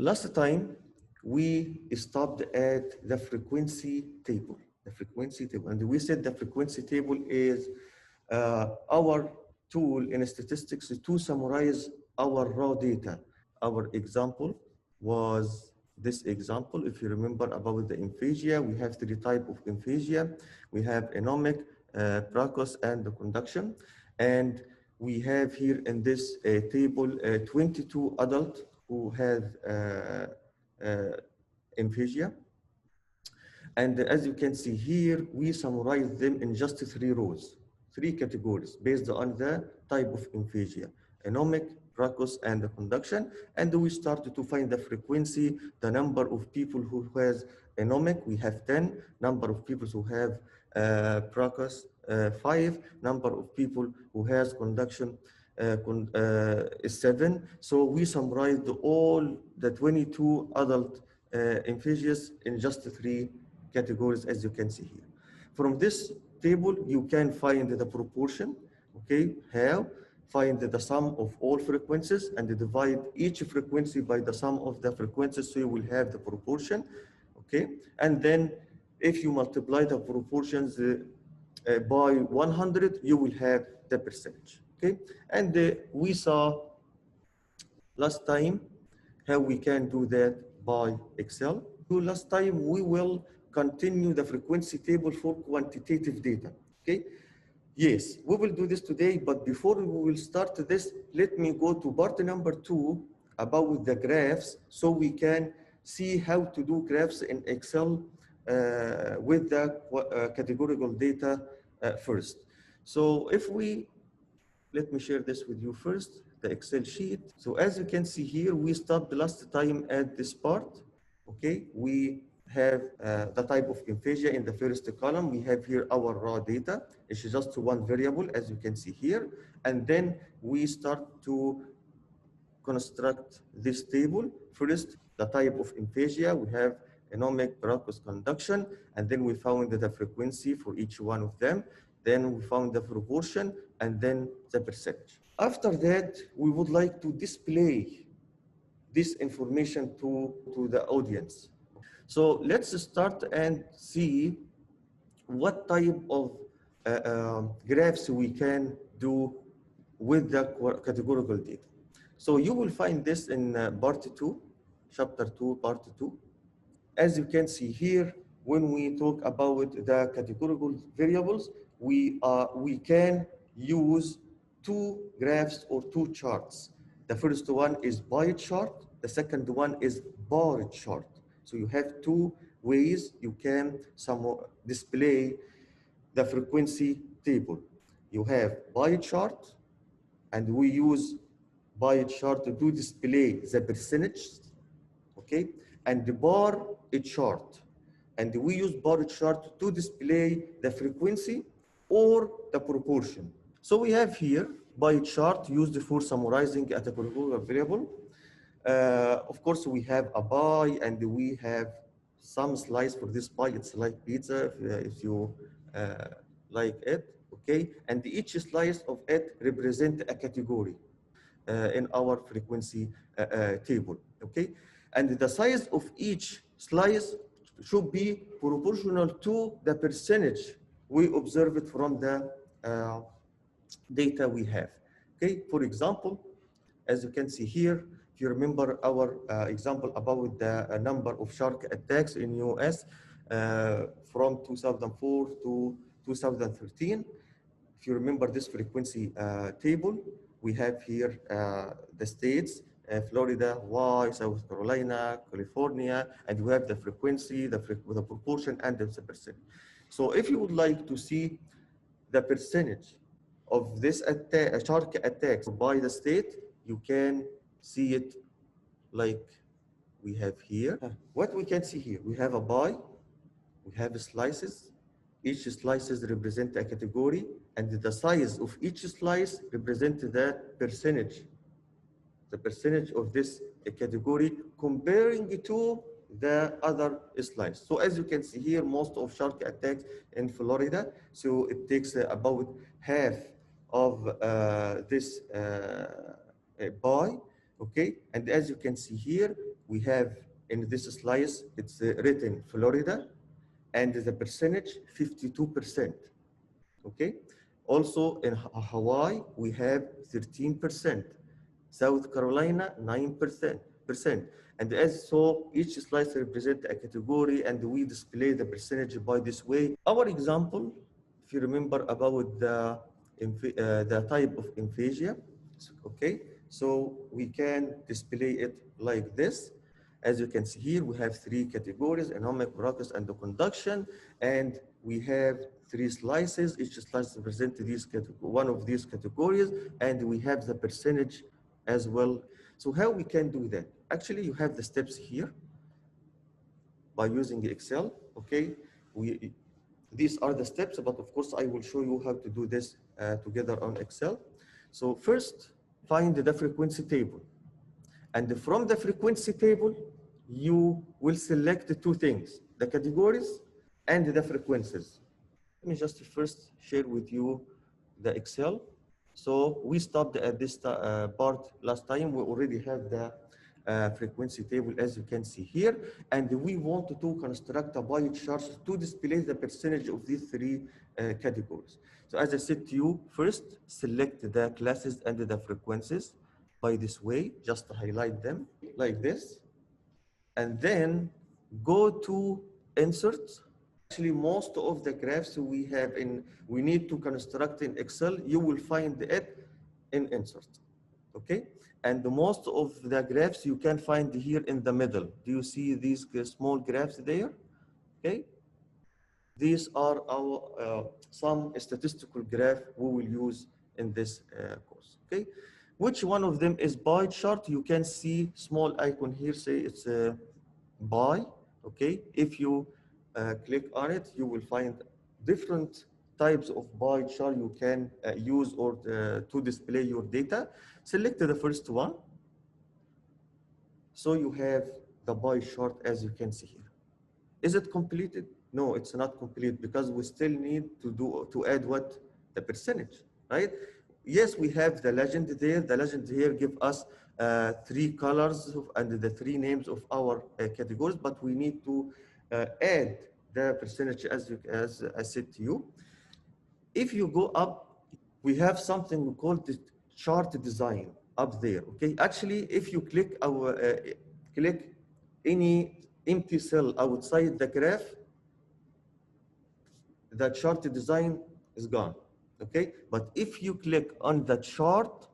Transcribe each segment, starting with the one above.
last time we stopped at the frequency table. And we said the frequency table is our tool in statistics to summarize our raw data. Our example was this example. If you remember about the emphasia, we have three types of emphasia. We have anomic, Brachus, and the conduction. And we have here in this table 22 adults who have emphasia. And as you can see here, we summarize them in just 3 rows, 3 categories based on the type of emphasia: anomic, Brachus, and the conduction. And we started to find the frequency, the number of people who has anomic, we have 10, number of people who have Brachus, 5, number of people who has conduction is 7. So we summarized all the 22 adult emphasias in just 3 categories, as you can see here. From this table, you can find the proportion, okay? How? Find the sum of all frequencies and divide each frequency by the sum of the frequencies, so you will have the proportion, okay? And then if you multiply the proportions by 100, you will have the percentage, okay? And we saw last time how we can do that by Excel. So last time we will continue the frequency table for quantitative data, okay? Yes, we will do this today, but before we will start this, let me go to part number 2 about the graphs, so we can see how to do graphs in Excel with the categorical data first. So if we, let me share this with you first, the Excel sheet. So as you can see here, we stopped last time at this part, okay? We have the type of emphasia in the first column. We have here our raw data. It's just one variable, as you can see here. And then we start to construct this table. First, the type of emphasia. We have anomic, Brachus, conduction, and then we found the frequency for each one of them. Then we found the proportion, and then the percentage. After that, we would like to display this information to the audience. So let's start and see what type of graphs we can do with the categorical data. So you will find this in part 2, chapter 2, part 2. As you can see here, when we talk about the categorical variables, we can use 2 graphs or 2 charts. The first one is pie chart. The second one is bar chart. So you have 2 ways you can display the frequency table. You have pie chart, and we use pie chart to display the percentage, okay? And the bar chart, and we use bar chart to display the frequency or the proportion. So we have here pie chart used for summarizing a categorical variable. Of course, we have a pie, and we have some slice for this pie. It's like pizza, if you like it, okay? And each slice of it represents a category in our frequency table, okay? And the size of each slice should be proportional to the percentage we observed from the data we have, okay? For example, as you can see here, if you remember our example about the number of shark attacks in US from 2004 to 2013, if you remember this frequency table, we have here the states, Florida, Hawaii, South Carolina, California, and we have the frequency, the proportion, and the percent. So if you would like to see the percentage of this shark attacks by the state, you can see it like we have here. What we can see here, we have a pie, we have slices. Each slices represent a category, and the size of each slice represents the percentage of this category comparing to the other slice. So as you can see here, most of shark attacks in Florida, so it takes about half of this pie, okay? And as you can see here, we have in this slice, it's written Florida, and the percentage 52%. Okay. Also in Hawaii, we have 13%. South Carolina, 9%. And as so, each slice represents a category, and we display the percentage by this way. Our example, if you remember about the type of aphasia, okay? So we can display it like this. As you can see here, we have three categories: anomic, Brachus, and the conduction. And we have three slices. Each slice represents one of these categories, and we have the percentage as well. So how we can do that? Actually, you have the steps here by using Excel, okay? These are the steps, but of course, I will show you how to do this together on Excel. So first, find the frequency table. And from the frequency table, you will select the two things, the categories and the frequencies. Let me just first share with you the Excel. So we stopped at this part last time. We already have the frequency table, as you can see here. And we want to construct a pie chart to display the percentage of these three categories. So as I said to you, first select the classes and the frequencies by this way, just to highlight them like this. And then go to insert. Actually, most of the graphs we need to construct in Excel, you will find it in insert, okay? And most of the graphs you can find here in the middle. Do you see these small graphs there? Okay. These are our some statistical graph we will use in this course, okay? Which one of them is pie chart? You can see small icon here, say it's a pie, okay? If you click on it, you will find different types of pie chart you can use or to display your data. Select the first one. So you have the pie chart as you can see here. Is it completed? No, it's not complete because we still need to add what? The percentage, right? Yes, we have the legend there. The legend here give us three colors and the three names of our categories, but we need to add the percentage as I said to you. If you go up, we have something we call the chart design up there, okay? Actually, if you click any empty cell outside the graph, the chart design is gone, okay? But if you click on the chart,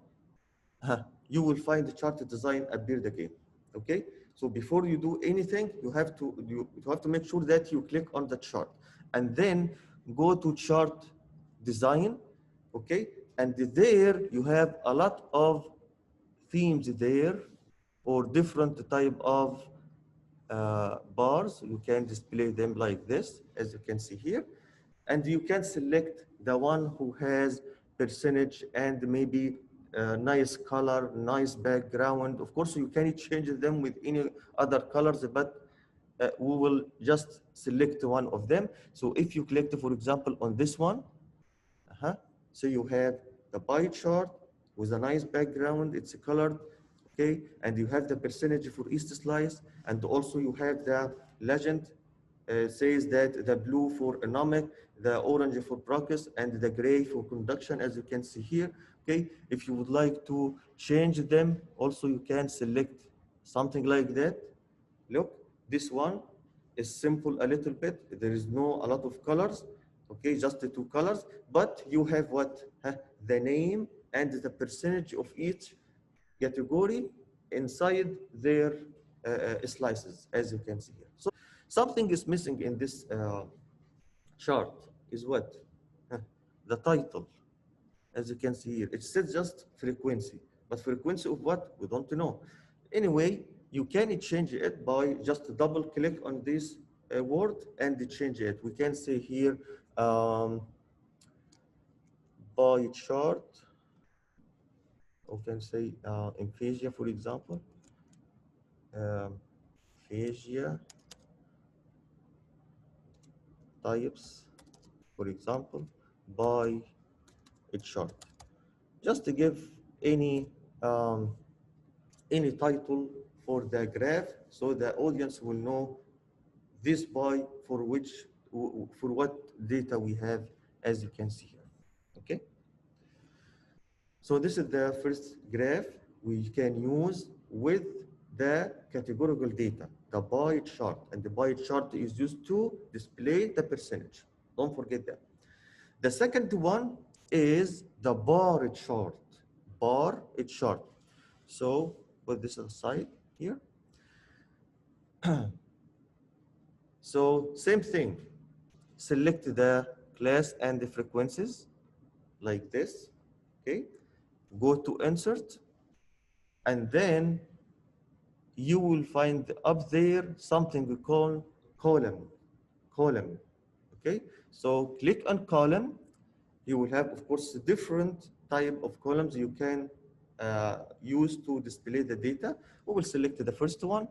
you will find the chart design appeared again, okay? So before you do anything, you have to make sure that you click on the chart and then go to chart design, okay? And there you have a lot of themes there or different type of bars. You can display them like this, as you can see here. And you can select the one who has percentage and maybe nice color, nice background. Of course, you can change them with any other colors, but we will just select one of them. So if you click, for example, on this one, so you have the pie chart with a nice background, it's colored, okay? And you have the percentage for each slice, and also you have the legend says that the blue for anomic, the orange for Brachus, and the gray for conduction, as you can see here, okay? If you would like to change them, also you can select something like that. Look, this one is simple a little bit. There is a lot of colors, okay, just the two colors, but you have what? The name and the percentage of each category inside their slices, as you can see here. So something is missing in this chart is what? The title, as you can see here. It says just frequency, but frequency of what? We don't know. Anyway, you can change it by just double click on this word and change it. We can say here pie chart, or can say aphasia, for example. Aphasia types, for example, by a chart. Just to give any title for the graph, so the audience will know this by for what data we have, as you can see here. Okay. So this is the first graph we can use with the categorical data, the pie chart. And the pie chart is used to display the percentage. Don't forget that. The second one is the bar chart. Bar chart. So put this aside here. So same thing. Select the class and the frequencies like this. Okay. Go to insert, and then you will find up there something we call column. Okay, so click on column. You will have, of course, different type of columns you can use to display the data. We will select the first one.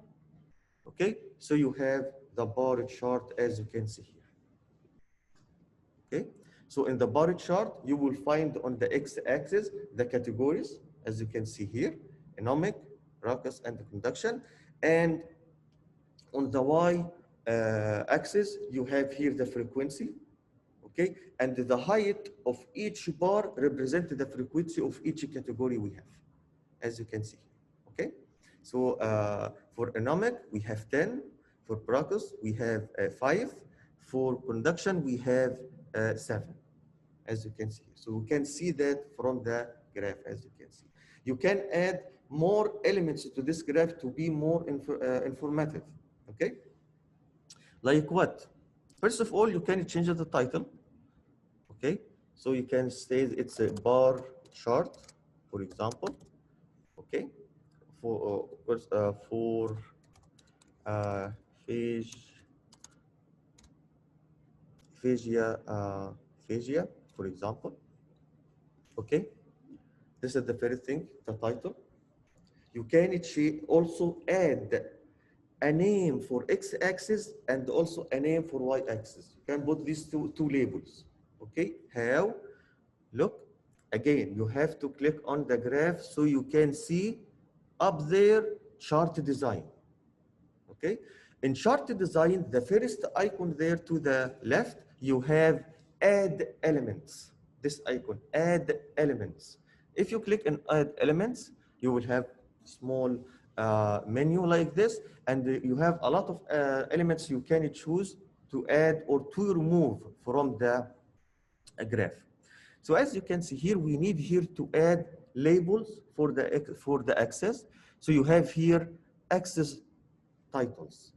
Okay, so you have the bar chart, as you can see here. Okay, so in the bar chart, you will find on the x-axis the categories, as you can see here: anomic, raucous, and conduction. And on the y-axis, you have here the frequency. Okay, and the height of each bar represents the frequency of each category we have, as you can see. Okay, so for anomic we have 10, for raucous we have 5, for conduction we have 7, as you can see. So you can see that from the graph, as you can see. You can add more elements to this graph to be more informative. Okay, like what? First of all, you can change the title. Okay, so you can say it's a bar chart, for example. Okay, for phasia, for example. Okay, this is the first thing, the title. You can also add a name for x-axis and also a name for y-axis. You can put these two labels. Okay, how? Look, again, you have to click on the graph so you can see up there chart design. Okay, in chart design, the first icon there to the left, you have add elements. This icon, add elements. If you click on add elements, you will have small menu like this, and you have a lot of elements you can choose to add or to remove from the graph. So as you can see here, we need here to add labels for the axis. So you have here axis titles.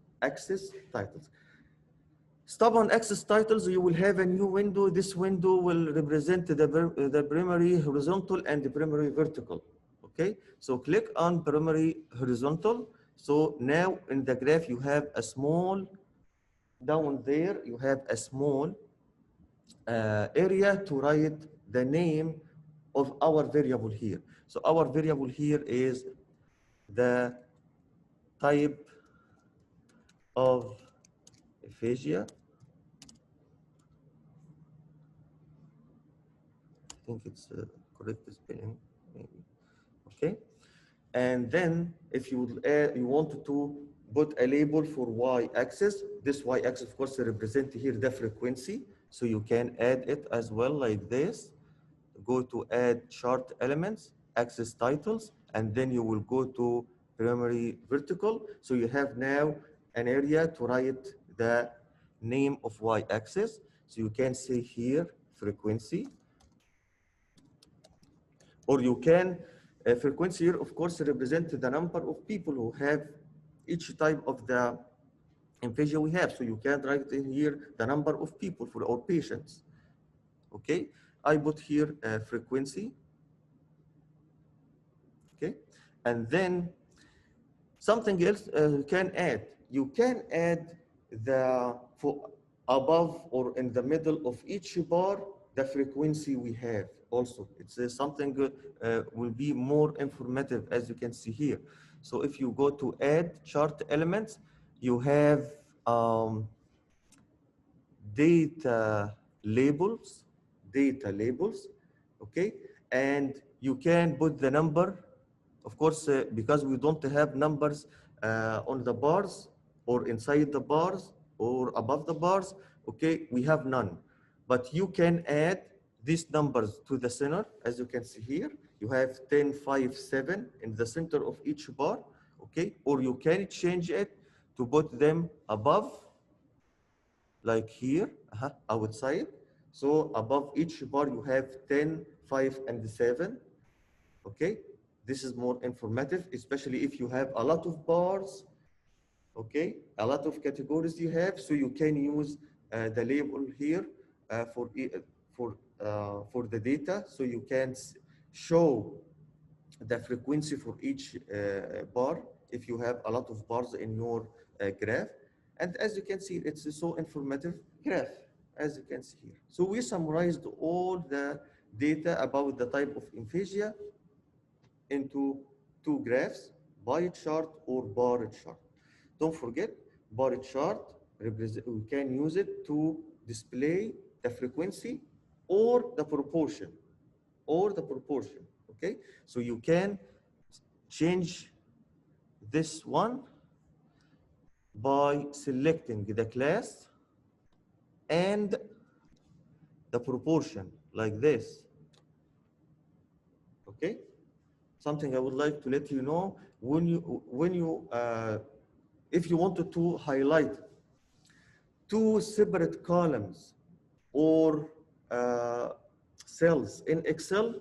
Stop on axis titles, you will have a new window. This window will represent the primary horizontal and the primary vertical. Okay, so click on primary horizontal. So now in the graph, you have a small, down there, you have a small area to write the name of our variable here. So our variable here is the type of aphasia. I think it's correct spelling, maybe. Okay, and then if you wanted to put a label for y-axis, this y-axis, of course, represent here the frequency. So you can add it as well like this. Go to add chart elements, axis titles, and then you will go to primary vertical. So you have now an area to write the name of y-axis. So you can say here frequency, or you can frequency here, of course, represent the number of people who have each type of the aphasia we have. So you can write in here the number of people for our patients. Okay, I put here frequency. Okay, and then something else you can add. You can add for above or in the middle of each bar the frequency we have. Also, it's something will be more informative, as you can see here. So if you go to add chart elements, you have data labels, okay, and you can put the number. Of course, because we don't have numbers on the bars or inside the bars or above the bars, okay, we have none. But you can add these numbers to the center, as you can see here. You have 10, 5, 7 in the center of each bar, okay? Or you can change it to put them above, like here, outside. So above each bar, you have 10, 5, and 7, okay? This is more informative, especially if you have a lot of bars, okay? A lot of categories you have, so you can use the label here for the data, so you can show the frequency for each bar if you have a lot of bars in your graph. And as you can see, it's a so informative graph, as you can see here. So we summarized all the data about the type of aphasia into two graphs, pie chart or bar chart. Don't forget, bar chart, we can use it to display the frequency or the proportion, okay? So you can change this one by selecting the class and the proportion, like this, okay? Something I would like to let you know, if you wanted to highlight two separate columns or cells in Excel,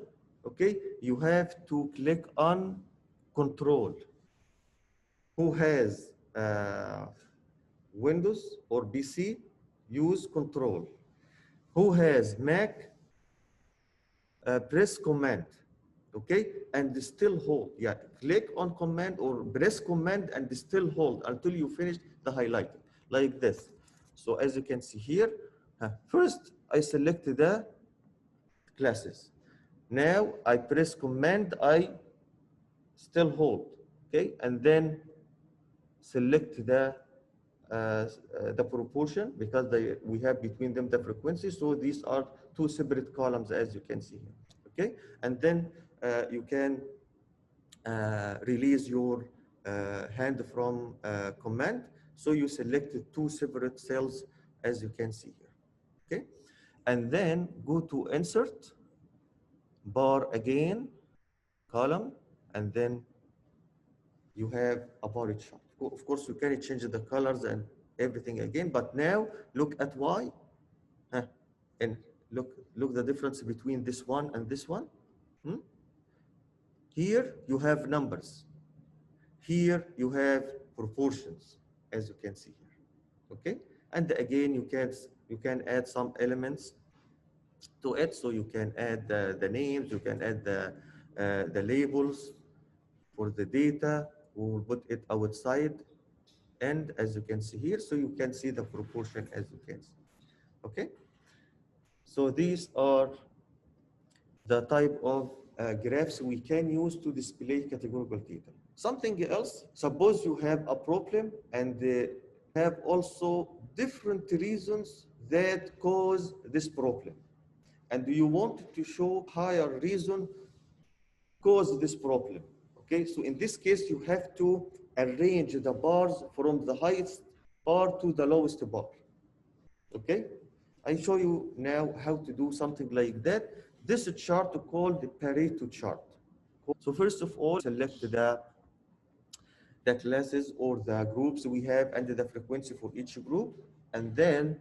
okay, you have to click on Control. Who has Windows or PC, use Control. Who has Mac, press Command, okay, and still hold. Yeah, click on Command or press Command and still hold until you finish the highlighting, like this. So as you can see here, first I select the classes. Now I press Command, I still hold, okay, and then select the proportion because we have between them the frequency. So these are two separate columns, as you can see here, okay, and then you can release your hand from command. So you selected two separate cells, as you can see here, okay, and then go to insert, bar again, column, and then you have a bar chart. Of course, you can change the colors and everything again, but now look at Y, and look the difference between this one and this one. Here you have numbers. Here you have proportions, as you can see here. Okay, and again you can add some elements to it. So you can add the names, you can add the labels for the data. We will put it outside, and as you can see here, so you can see the proportion, as you can see. Okay, so these are the type of graphs we can use to display categorical data. Something else, suppose you have a problem and have also different reasons that cause this problem. And you want to show higher reason cause this problem. Okay, so in this case, you have to arrange the bars from the highest bar to the lowest bar. Okay, I show you now how to do something like that. This chart called the Pareto chart. So first of all, select the classes or the groups we have and the frequency for each group, and then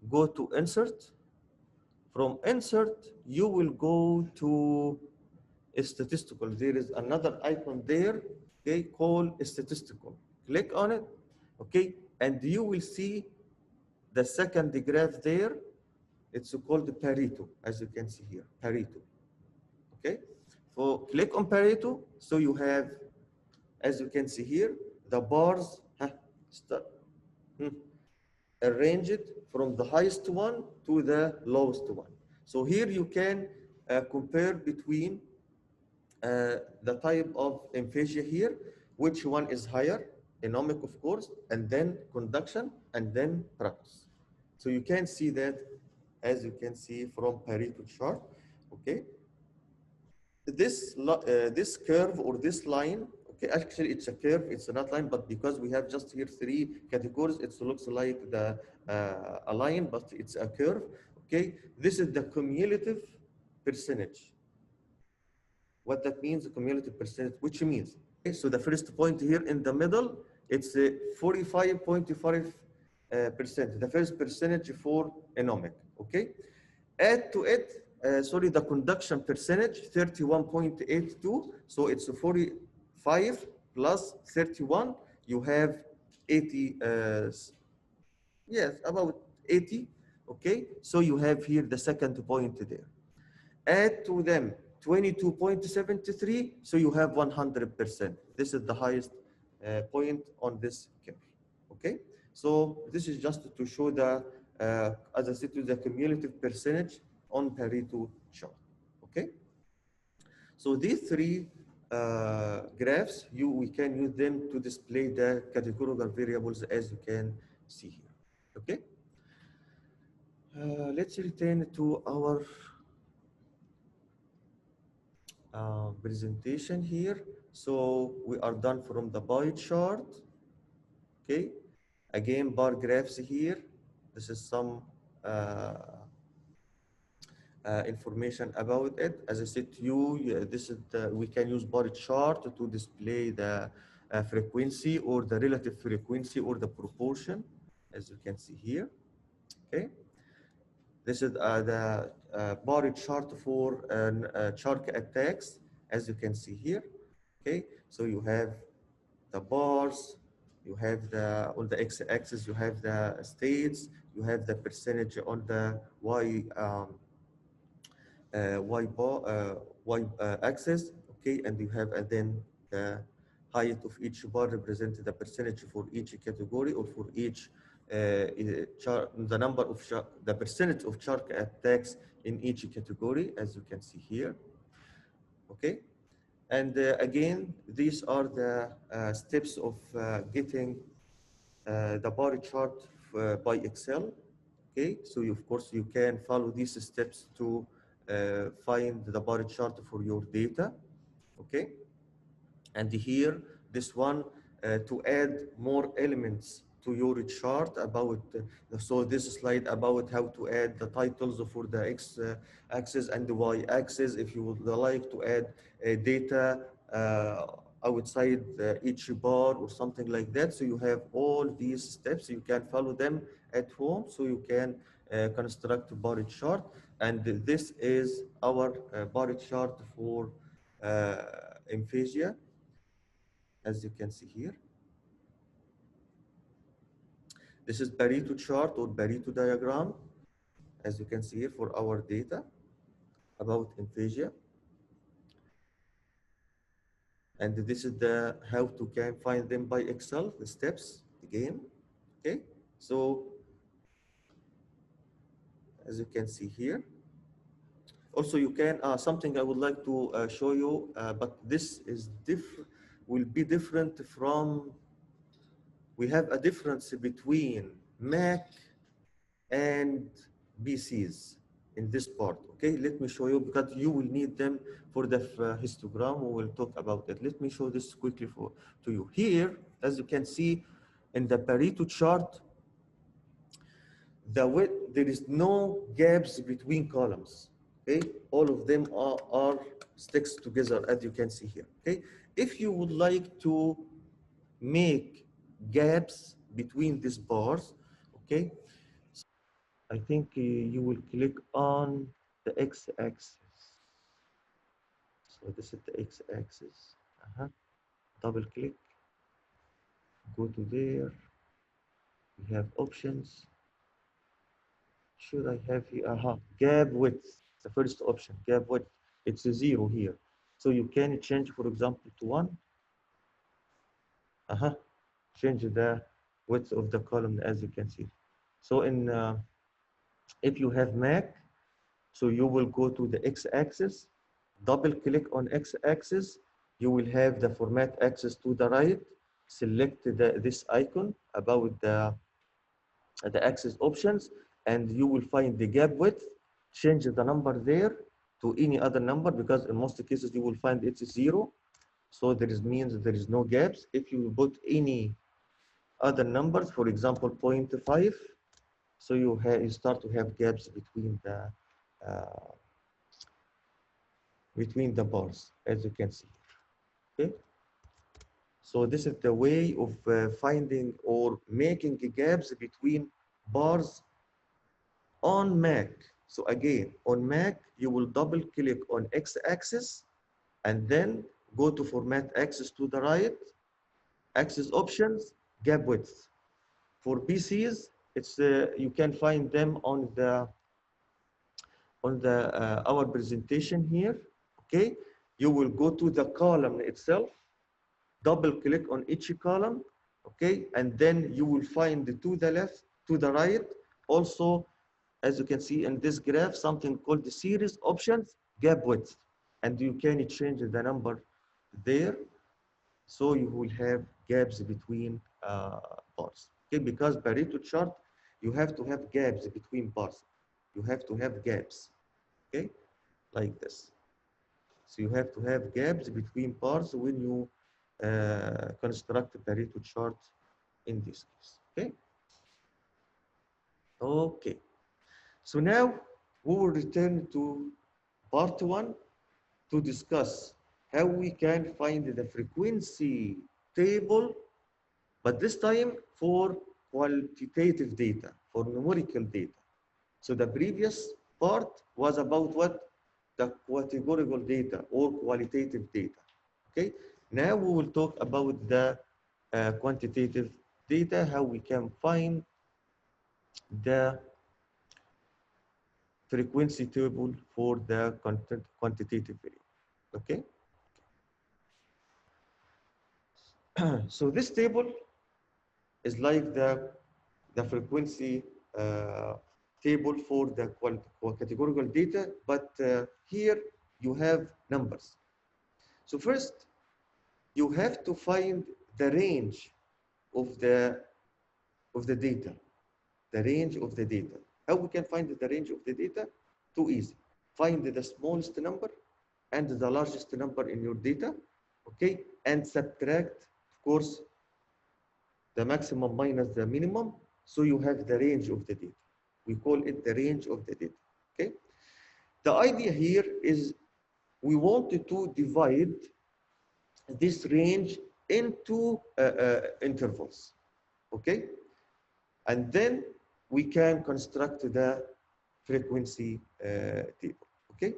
go to insert. From insert, you will go to statistical. There is another icon there, okay, called statistical. Click on it, okay, and you will see the second graph there. It's called Pareto, as you can see here, Pareto. Okay, so click on Pareto. So you have, as you can see here, the bars arranged from the highest one to the lowest one. So here you can compare between the type of aphasia here, which one is higher, anomic of course, and then conduction, and then practice. So you can see that, as you can see from Pareto chart, okay? This curve or this line, Okay, actually it's a curve, it's not line, but because we have just here three categories, it looks like the a line, but it's a curve. Okay, this is the cumulative percentage. What that means, the cumulative percentage, which means, okay, so the first point here in the middle, it's 45.5%, the first percentage for anomic, okay? Add to it, sorry, the conduction percentage, 31.82, so it's 45 plus 31, you have 80, yes, about 80, okay? So you have here the second point there. Add to them 22.73, so you have 100%. This is the highest point on this curve, okay? So this is just to show the, as I said, to the cumulative percentage on Pareto chart, okay? So these three graphs, we can use them to display the categorical variables as you can see here, okay? Let's return to our presentation here. So we are done from the pie chart. Okay, again bar graphs here. This is some information about it. As I said to you, this is we can use bar chart to display the frequency or the relative frequency or the proportion, as you can see here. Okay. This is the bar chart for shark attacks, as you can see here. Okay, so you have the bars, you have the on the x-axis, you have the states, you have the percentage on the y axis. Okay, and you have then the height of each bar represents the percentage for each category or for each the number of the percentage of shark attacks in each category, as you can see here. Okay, and again, these are the steps of getting the bar chart by Excel. Okay, so of course you can follow these steps to find the bar chart for your data. Okay, and here this one to add more elements to your chart about so this slide about how to add the titles for the x-axis and the y-axis if you would like to add data outside each bar or something like that. So you have all these steps, you can follow them at home, so you can construct a bar chart. And this is our bar chart for aphasia, as you can see here. This is Pareto chart or Pareto diagram, as you can see here for our data about aphasia. And this is the how to can find them by Excel, the steps again. Okay, so as you can see here. Also, you can something I would like to show you, but this is will be different from. We have a difference between Mac and PCs in this part. Okay, let me show you because you will need them for the histogram. We will talk about it. Let me show this quickly to you. Here, as you can see in the Pareto chart, there is no gaps between columns. Okay, all of them are sticks together, as you can see here. Okay, if you would like to make gaps between these bars, okay, I think you will click on the x-axis. So this is the x-axis. Double click, go to there. We have options. Should I have here? Gap width, the first option, gap width. It's a 0 here. So you can change, for example, to 1. Change the width of the column, as you can see. So in if you have Mac, so you will go to the x-axis, double click on x-axis, you will have the format axis to the right, select this icon about the axis options, and you will find the gap width, change the number there to any other number, because in most cases you will find it's 0. So there is means there is no gaps. If you put any other numbers, for example, 0.5, so you start to have gaps uh, between the bars, as you can see. Okay. So this is the way of finding or making gaps between bars on Mac. So again, on Mac, you will double click on X-axis and then go to format axis to the right, axis options, gap width. For PCs, it's you can find them on the our presentation here. Okay, you will go to the column itself, double click on each column, okay, and then you will find to the left, to the right, also, as you can see in this graph, something called the series options gap width, and you can change the number there, so you will have gaps between bars. Okay, because Pareto chart, you have to have gaps between bars. You have to have gaps, okay, like this. So you have to have gaps between bars when you construct a Pareto chart in this case. Okay. Okay. So now we will return to part one to discuss how we can find the frequency table, but this time for quantitative data, for numerical data. So the previous part was about what? The categorical data or qualitative data. Okay. Now we will talk about the quantitative data, how we can find the frequency table for the quantitative variable. Okay. So this table is like the frequency table for the categorical data, but here you have numbers. So first, you have to find the range of the data, the range of the data. How we can find the range of the data? Too easy. Find the smallest number and the largest number in your data, okay, and subtract, of course, the maximum minus the minimum, so you have the range of the data. We call it the range of the data, okay? The idea here is we wanted to divide this range into intervals, okay? And then we can construct the frequency table, okay?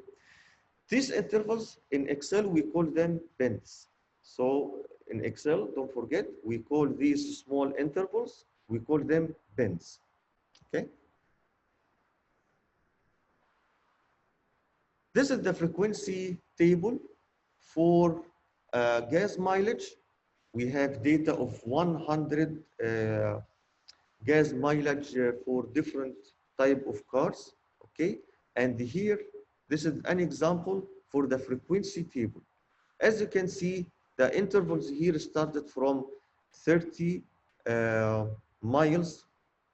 These intervals in Excel, we call them bins. So in Excel, don't forget, we call these small intervals, we call them bins, okay? This is the frequency table for gas mileage. We have data of 100 gas mileage for different type of cars, okay? And here, this is an example for the frequency table. As you can see, the intervals here started from 30 miles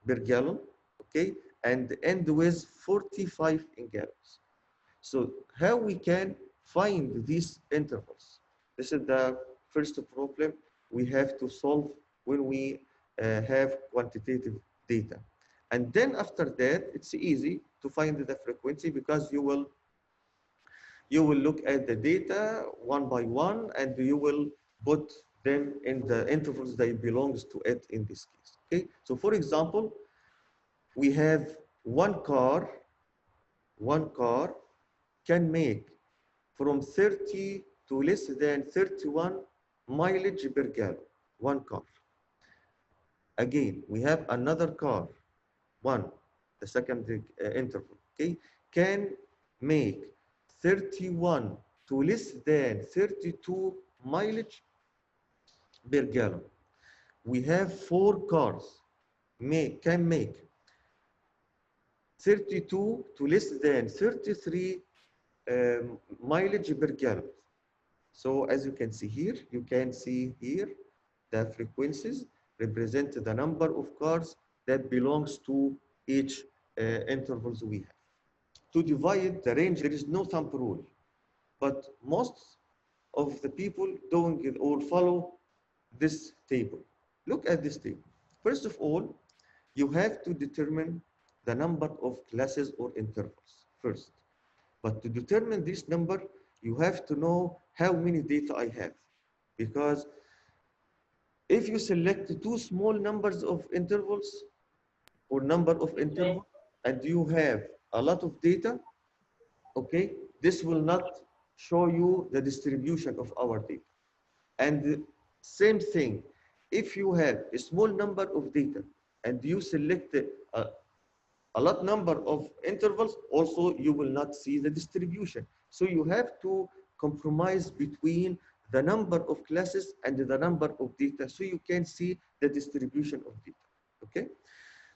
per gallon, okay? And end with 45 in gallons. So how we can find these intervals? This is the first problem we have to solve when we have quantitative data. And then after that, it's easy to find the frequency because you will look at the data one by one and you will put them in the intervals that belongs to it in this case. Okay, so for example, we have one car can make from 30 to less than 31 mileage per gallon, one car. Again, we have another car, the second interval, okay, can make 31 to less than 32 mileage per gallon. We have 4 cars can make 32 to less than 33 mileage per gallon. So as you can see here, the frequencies represent the number of cars that belongs to each intervals we have. To divide the range, there is no thumb rule, but most of the people doing it or follow this table. Look at this table. First of all, you have to determine the number of classes or intervals first. But to determine this number, you have to know how many data I have. Because if you select two small numbers of intervals or number of intervals and you have a lot of data, okay, this will not show you the distribution of our data. And the same thing, if you have a small number of data and you select a lot number of intervals, also you will not see the distribution. So you have to compromise between the number of classes and the number of data so you can see the distribution of data, okay?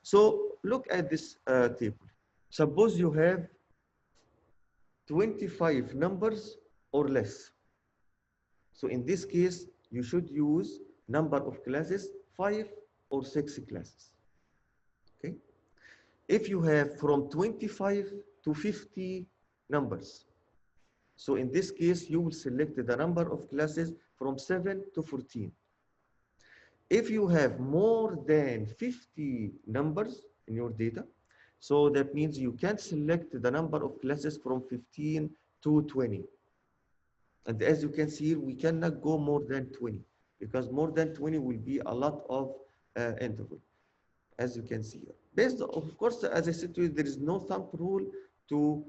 So look at this table. Suppose you have 25 numbers or less. So in this case, you should use number of classes, 5 or 6 classes, okay? If you have from 25 to 50 numbers, so in this case, you will select the number of classes from 7 to 14. If you have more than 50 numbers in your data, so that means you can select the number of classes from 15 to 20. And as you can see here, we cannot go more than 20 because more than 20 will be a lot of interval, as you can see here. Based, of course, as I said to you, there is no thumb rule to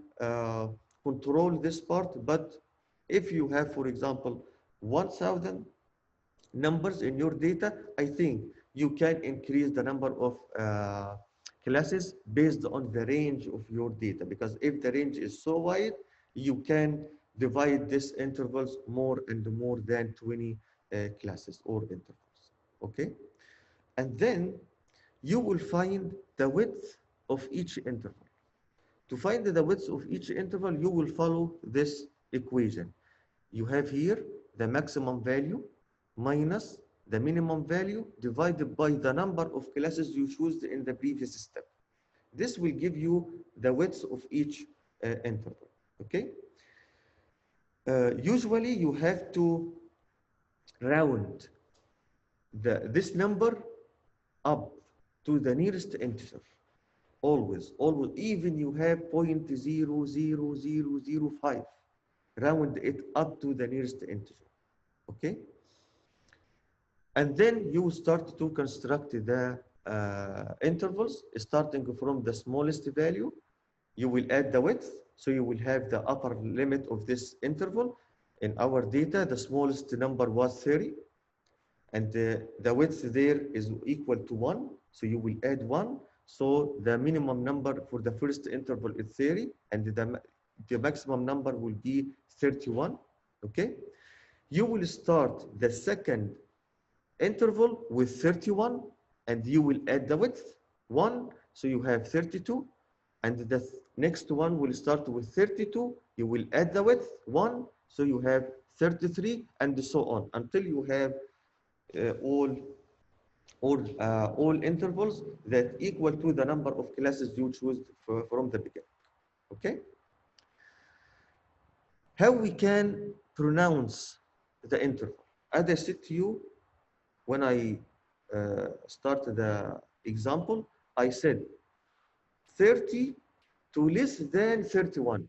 control this part, but if you have, for example, 1,000 numbers in your data, I think you can increase the number of classes based on the range of your data, because if the range is so wide, you can divide these intervals more and more than 20 classes or intervals, okay? And then you will find the width of each interval. To find the width of each interval, you will follow this equation. You have here the maximum value minus the minimum value divided by the number of classes you chose in the previous step. This will give you the width of each interval, okay? Usually you have to round this number up to the nearest integer. Always, even you have 0.00005, round it up to the nearest integer, okay? And then you start to construct the intervals, starting from the smallest value. You will add the width, so you will have the upper limit of this interval. In our data, the smallest number was 30, and the width there is equal to 1, so you will add 1. So the minimum number for the first interval is 30, and the maximum number will be 31, okay? You will start the second interval with 31, and you will add the width, 1, so you have 32, and the next one will start with 32, you will add the width, 1, so you have 33, and so on, until you have all intervals that equal to the number of classes you choose from the beginning, okay? How we can pronounce the interval? As I said to you, when I started the example, I said 30 to less than 31.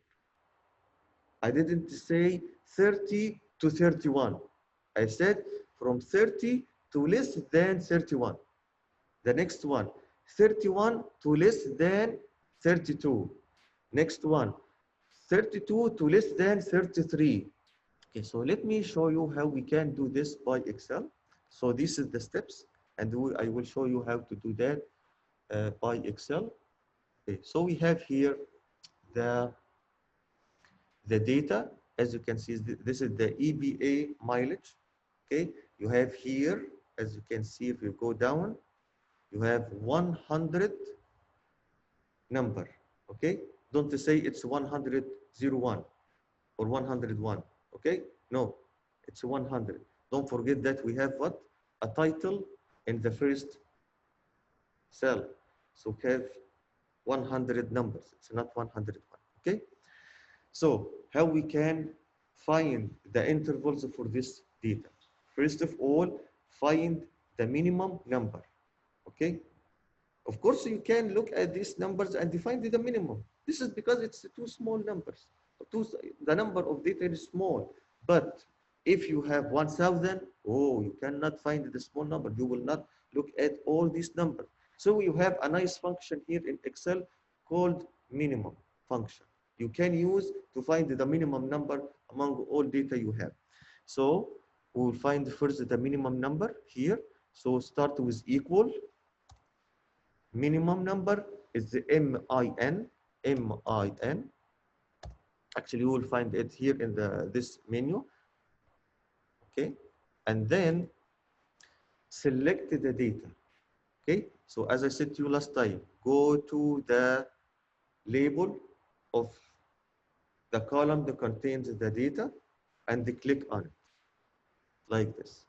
I didn't say 30 to 31. I said from 30 to less than 31. The next one, 31 to less than 32. Next one, 32 to less than 33. Okay, so let me show you how we can do this by Excel. So this is the steps, and I will show you how to do that by Excel. Okay, so we have here the data. As you can see, this is the EBA mileage. Okay, you have here, as you can see, if you go down, you have 100 number. Okay, don't say it's 101 or 101. Okay, no, it's 100. Don't forget that we have what? A title in the first cell. So we have 100 numbers. It's not 101. Okay. So how we can find the intervals for this data. First of all, find the minimum number, okay? Of course, you can look at these numbers and define the minimum. This is because it's two small numbers. The number of data is small, but if you have 1,000, oh, you cannot find the small number. You will not look at all these numbers. So you have a nice function here in Excel called minimum function. You can use to find the minimum number among all data you have. So we will find first the minimum number here. So start with equal. Minimum number is the MIN. Actually, you will find it here in this menu. Okay, and then select the data. Okay, so as I said to you last time, go to the label of the column that contains the data and click on it like this.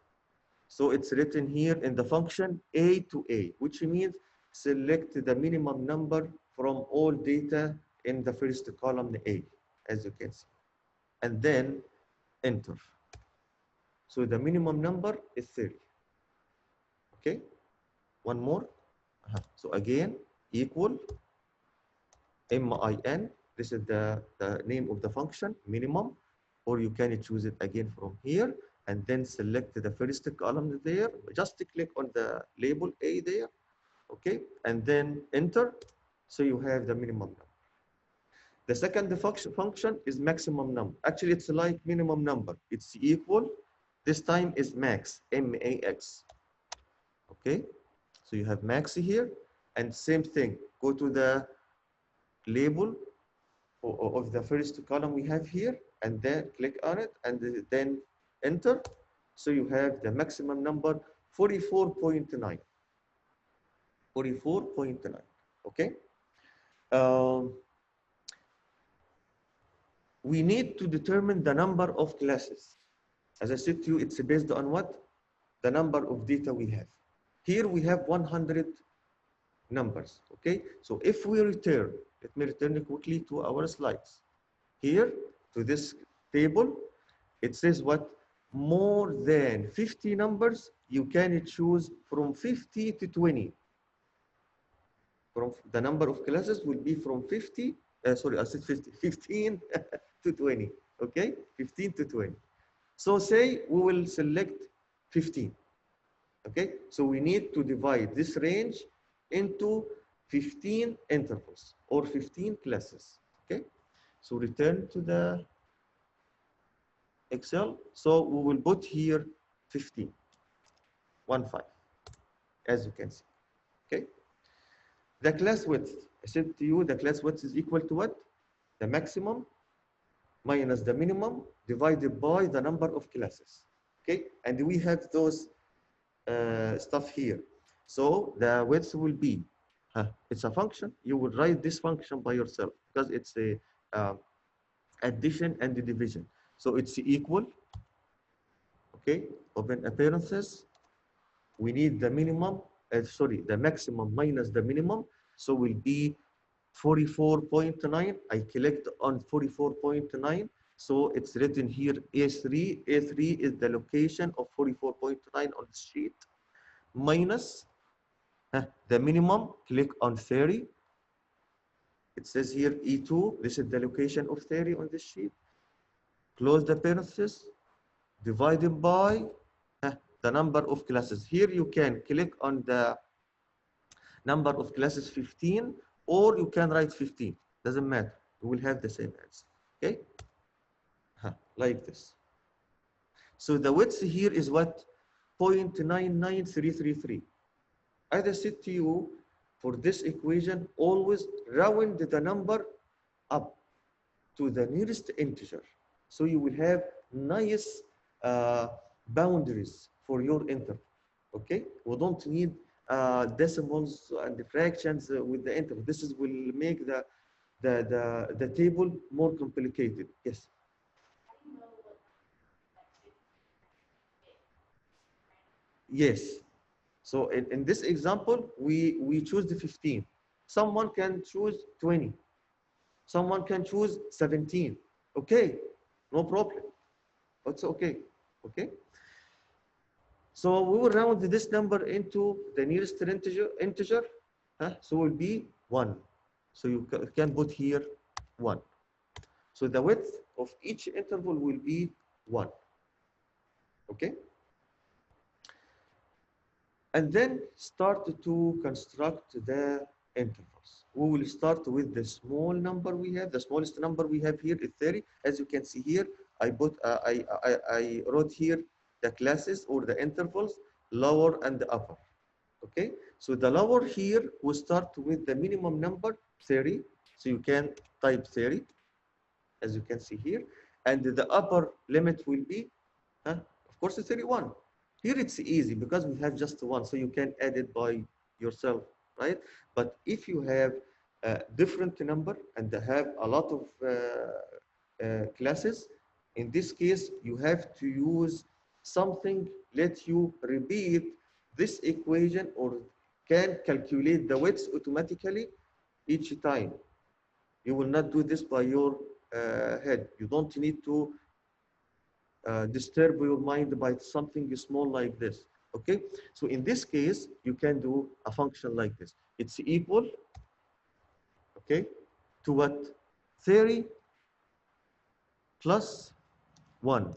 So it's written here in the function A to A, which means select the minimum number from all data in the first column A, as you can see, and then enter. So the minimum number is 30. Okay, one more. So again, equal MIN. This is the name of the function, minimum, or you can choose it again from here, and then select the first column there. Just click on the label A there. Okay, and then enter. So you have the minimum number. The second function is maximum number. Actually, it's like minimum number. It's equal. This time is max, M-A-X. Okay, so you have max here, and same thing. Go to the label of the first column we have here, and then click on it, and then enter. So you have the maximum number 44.9. 44.9. Okay. We need to determine the number of classes. As I said to you, it's based on what? The number of data we have. Here we have 100 numbers. Okay. So if we return, let me return quickly to our slides. Here to this table, it says what? More than 50 numbers, you can choose from 50 to 20. From the number of classes will be from 50, sorry, I said 50, 15 to 20, okay? 15 to 20. So say we will select 15, okay? So we need to divide this range into 15 intervals or 15 classes, okay? So return to the Excel. So we will put here 15, 1, 5, as you can see, okay? The class width, I said to you, the class width is equal to what? The maximum minus the minimum divided by the number of classes, okay? And we have those stuff here. So the width will be, it's a function. You will write this function by yourself because it's a addition and the division. So it's equal, okay? Open parentheses. We need the minimum, the maximum minus the minimum. So will be 44.9. I clicked on 44.9. So it's written here A3. A3 is the location of 44.9 on the sheet. Minus the minimum, click on 30. It says here E2. This is the location of 30 on the sheet. Close the parentheses. Divided by the number of classes. Here you can click on the number of classes 15, or you can write 15. Doesn't matter. You will have the same answer. Okay? Like this. So the width here is what? 0.99333. As I said to you, for this equation, always round the number up to the nearest integer. So you will have nice boundaries for your interval. Okay? We don't need decimals and fractions with the interval. This will make the table more complicated. Yes. Yes. So in this example, we choose the 15. Someone can choose 20. Someone can choose 17. Okay, no problem. It's okay. Okay. So we will round this number into the nearest integer. So it will be 1. So you can put here 1. So the width of each interval will be 1. Okay? And then start to construct the intervals. We will start with the small number we have. The smallest number we have here is 30. As you can see here, I wrote here the classes or the intervals, lower and the upper. Okay, so the lower here will start with the minimum number 30. So you can type 30, as you can see here, and the upper limit will be, of course, 31. Here it's easy because we have just one, so you can add it by yourself, right? But if you have a different number and they have a lot of classes, in this case, you have to use something let you repeat this equation or can calculate the weights automatically each time. You will not do this by your head. You don't need to disturb your mind by something small like this. Okay, so in this case, you can do a function like this. It's equal, okay, to what? 30 plus 1.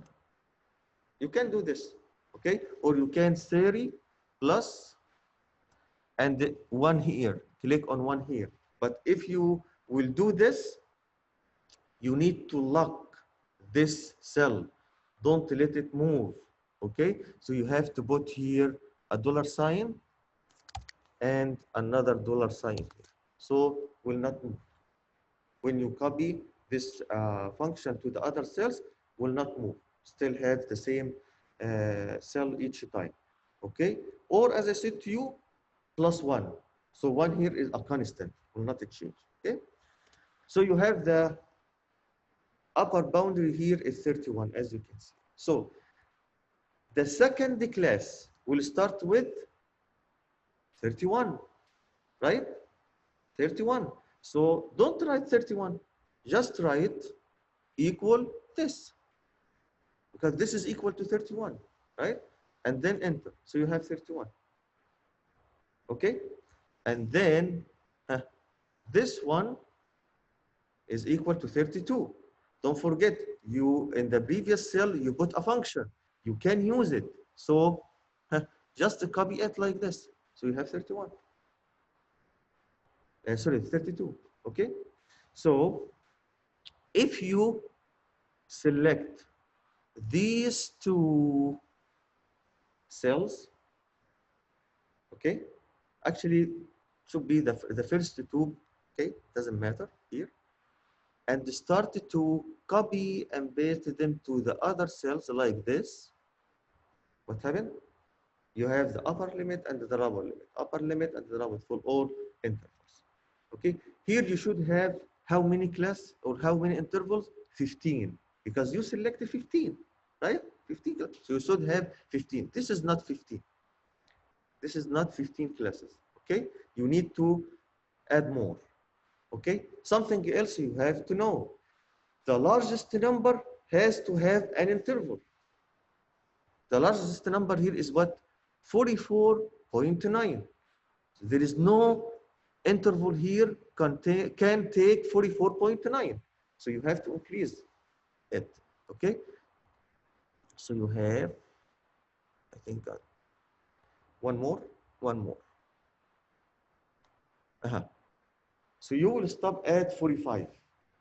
You can do this, okay? Or you can 30 plus and 1 here. Click on 1 here. But if you will do this, you need to lock this cell. Don't let it move, okay? So you have to put here a $sign and another $sign here. So will not move. When you copy this function to the other cells, will not move. Still have the same cell each time, okay? Or as I said to you, plus 1. So 1 here is a constant, will not change, okay? So you have the upper boundary here is 31, as you can see. So the second class will start with 31, right? 31. So don't write 31, just write equal this, because this is equal to 31, right? And then enter. So you have 31. Okay? And then this one is equal to 32. Don't forget, you in the previous cell, you put a function. You can use it. So just copy it like this. So you have 31. Sorry, 32. Okay? So if you select these two cells, okay, actually should be the first two, okay, doesn't matter here, and start to copy and paste them to the other cells like this. What happened? You have the upper limit and the lower limit, upper limit and the lower limit for all intervals. Okay, here you should have how many class or how many intervals? 15, because you selected 15, right? 15, so you should have 15. This is not 15. This is not 15 classes, okay? You need to add more, okay? Something else you have to know. The largest number has to have an interval. The largest number here is what? 44.9. There is no interval here can take 44.9. So you have to increase it, okay? So you have, I think, one more. So you will stop at 45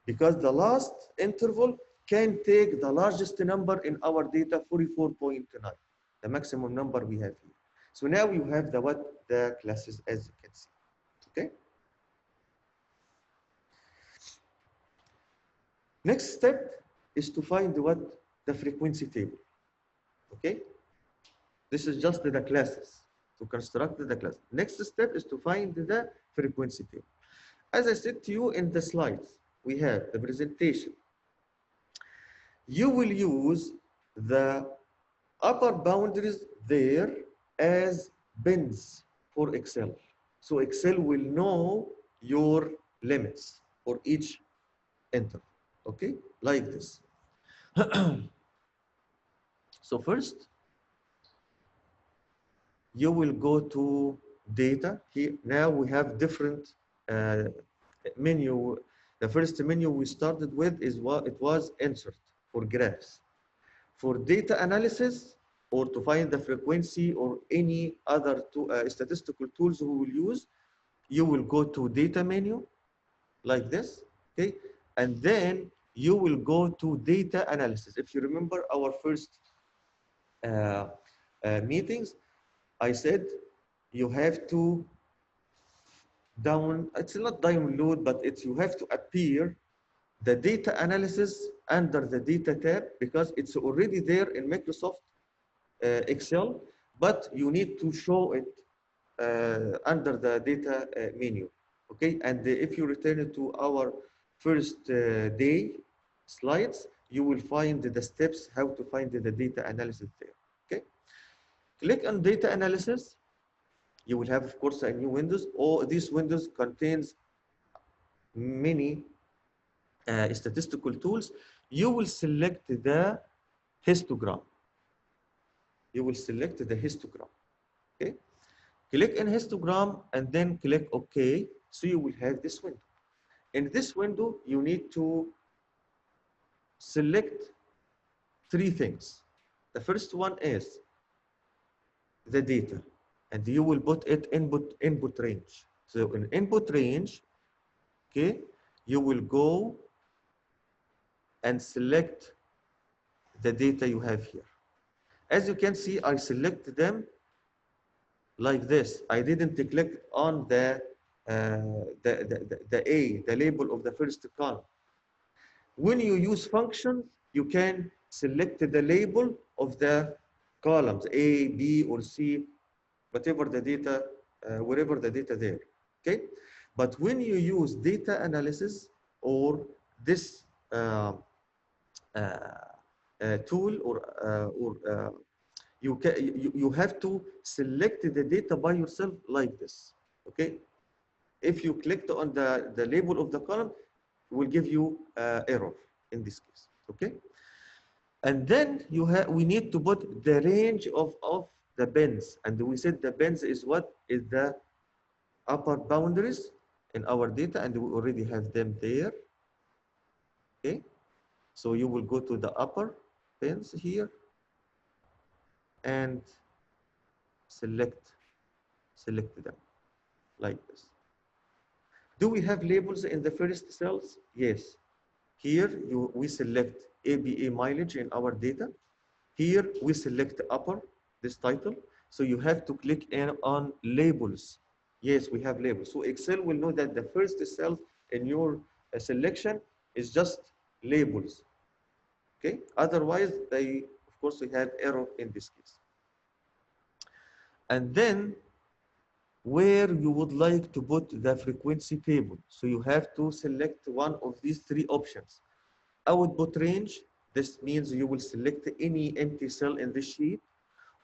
because the last interval can take the largest number in our data, 44.9, the maximum number we have here. So now you have the classes as you can see, okay? Next step is to find the frequency table, okay? This is just the classes, to construct the class. Next step is to find the frequency table. As I said to you in the slides, we have the presentation. You will use the upper boundaries there as bins for Excel. So Excel will know your limits for each interval, okay? Like this. So first, you will go to data. Here now we have different menu. The first menu we started with is what it was insert for graphs. For data analysis or to find the frequency or any other statistical tools we will use, you will go to data menu like this, okay? And then you will go to data analysis. If you remember our first meetings, I said you have to it's not download, but you have to appear the data analysis under the data tab because it's already there in Microsoft Excel, but you need to show it under the data menu, okay? And if you return it to our first day slides, you will find the steps how to find the data analysis there, okay? Click on data analysis. You will have, of course, a new windows. All these windows contains many statistical tools. You will select the histogram. You will select the histogram, okay? Click in histogram and then click OK. So you will have this window. In this window, you need to select three things. The first one is the data, and you will put it input range. So in input range, okay, you will go and select the data you have here. As you can see, I select them like this. I didn't click on the label of the first column. When you use functions, you can select the label of the columns A, B, or C, whatever the data, wherever the data there. Okay, but when you use data analysis or this tool you have to select the data by yourself like this. Okay, if you clicked on the label of the column, it will give you error in this case. Okay, and then we need to put the range of the bins, and we said the bins is what is the upper boundaries in our data, and we already have them there. Okay, so you will go to the upper bins here and select them like this. Do we have labels in the first cells? Yes. Here we select ABA mileage in our data. Here we select upper, this title. So you have to click on labels. Yes, we have labels. So Excel will know that the first cell in your selection is just labels. Okay. Otherwise, of course, we have error in this case. And then where you would like to put the frequency table. So you have to select one of these three options. Output range, this means you will select any empty cell in the sheet,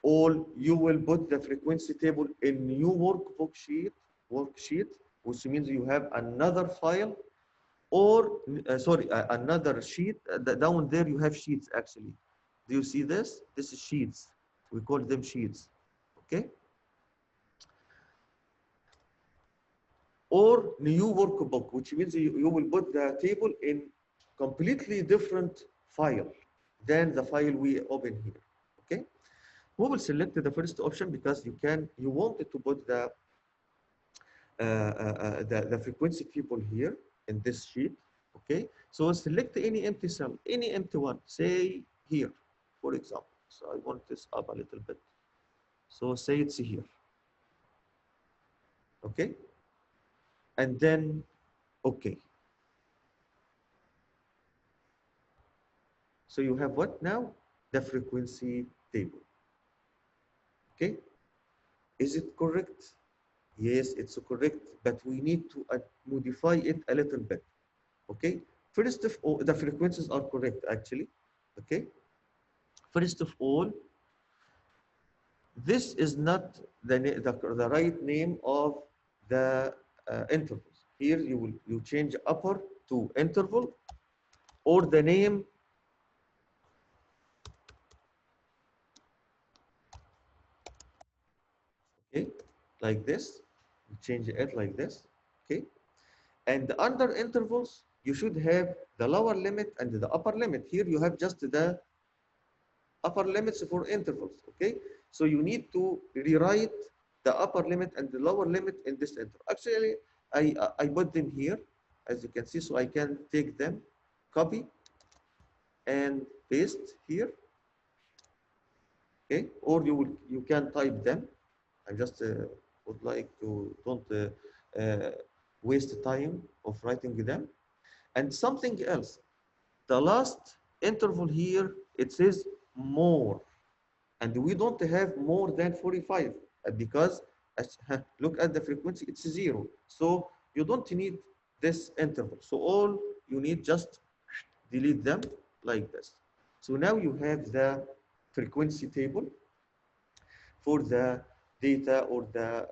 or you will put the frequency table in new worksheet, which means you have another file, or another sheet. Down there you have sheets actually. Do you see this? This is sheets. We call them sheets. Okay. Or new workbook, which means you will put the table in completely different file than the file we open here. Okay, we will select the first option because you wanted to put the frequency table here in this sheet. Okay, so select any empty cell, any empty one, say here, for example. So I want this up a little bit. So say it's here. Okay. And then, okay. So you have what now? The frequency table. Okay. Is it correct? Yes, it's correct, but we need to modify it a little bit. Okay. First of all, the frequencies are correct actually. Okay. First of all, this is not the right name of the intervals. Here you change upper to interval, or the name like this. You change it like this, okay? And under intervals, you should have the lower limit and the upper limit. Here you have just the upper limits for intervals, okay? So you need to rewrite the upper limit and the lower limit in this interval. Actually, I put them here, as you can see, so I can take them, copy, and paste here, okay? Or you can type them. I just would like to don't waste time of writing them. And something else, the last interval here, it says more. And we don't have more than 45 because look at the frequency, it's 0. So you don't need this interval. So all you need, just delete them like this. So now you have the frequency table for the data or the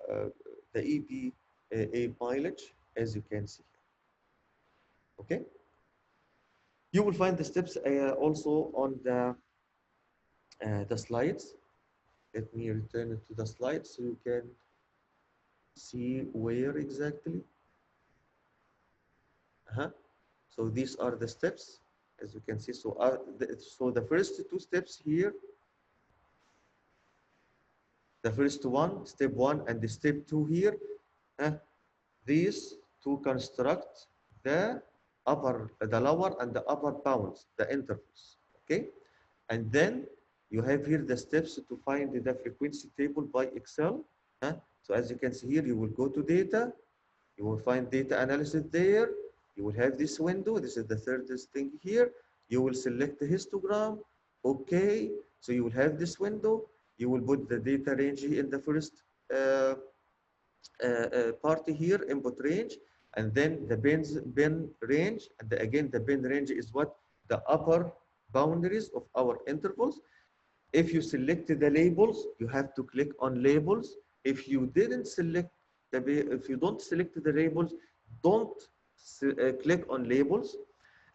EPA mileage, as you can see. Okay. You will find the steps also on the slides. Let me return it to the slides so you can see where exactly. So these are the steps, as you can see. So the first two steps here, the first one, step 1, and the step 2 here, these to construct the lower and the upper bounds, the intervals, okay? And then you have here the steps to find the frequency table by Excel. So as you can see here, you will go to data, you will find data analysis there, you will have this window, this is the third thing here, you will select the histogram, okay, so you will have this window, you will put the data range in the first part here, input range, and then the bin range, and again the bin range is what? The upper boundaries of our intervals. If you select the labels, you have to click on labels. If you didn't select if you don't select the labels, don't click on labels.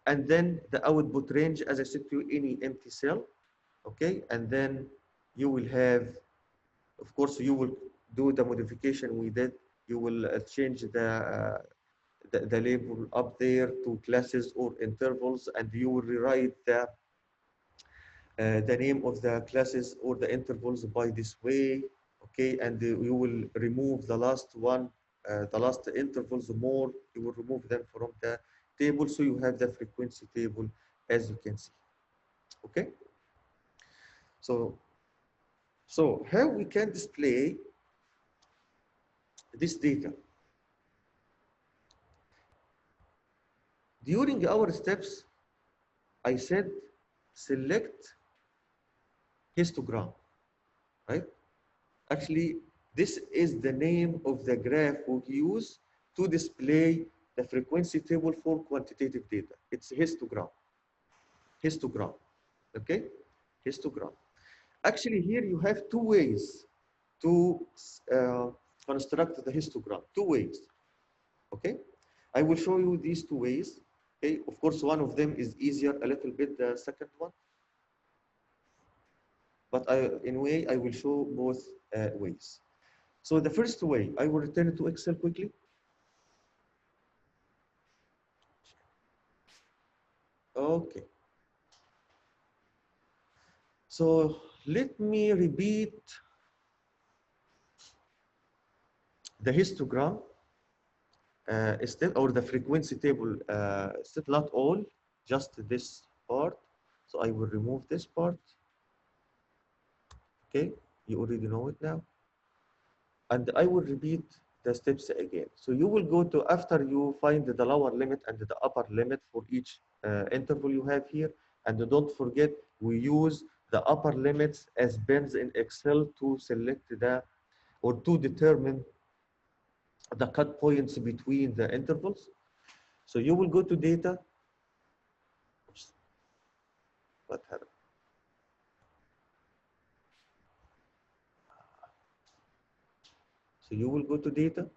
And then the output range, as I said to you, any empty cell, okay? And then you will have, of course, you will do the modification we did. You will change the label up there to classes or intervals, and you will rewrite the name of the classes or the intervals by this way, okay? And you will remove the last one, the last intervals more, you will remove them from the table, so you have the frequency table, as you can see, okay? So how we can display this data? During our steps, I said select histogram, right? Actually, this is the name of the graph we use to display the frequency table for quantitative data. It's histogram. Histogram, okay? Histogram. Actually, here you have two ways to construct the histogram. Two ways, okay? I will show you these two ways. Okay, of course, one of them is easier a little bit, the second one. But in a way, I will show both ways. So the first way, I will return to Excel quickly. Okay. So let me repeat the histogram step, or the frequency table step, not all, just this part. So I will remove this part. Okay, you already know it now. And I will repeat the steps again. So you will go to, after you find the lower limit and the upper limit for each interval you have here. And don't forget, we use the upper limits as bins in Excel to select or to determine the cut points between the intervals. So you will go to data. Oops. What happened? So you will go to data,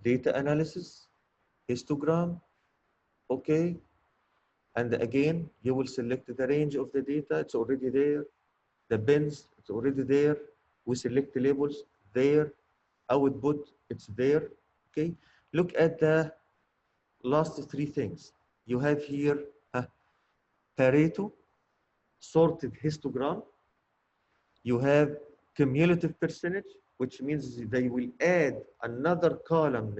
data analysis, histogram, okay. And again, you will select the range of the data, it's already there. The bins, it's already there. We select the labels, there. Output, it's there. Okay. Look at the last three things. You have here Pareto, sorted histogram. You have cumulative percentage, which means they will add another column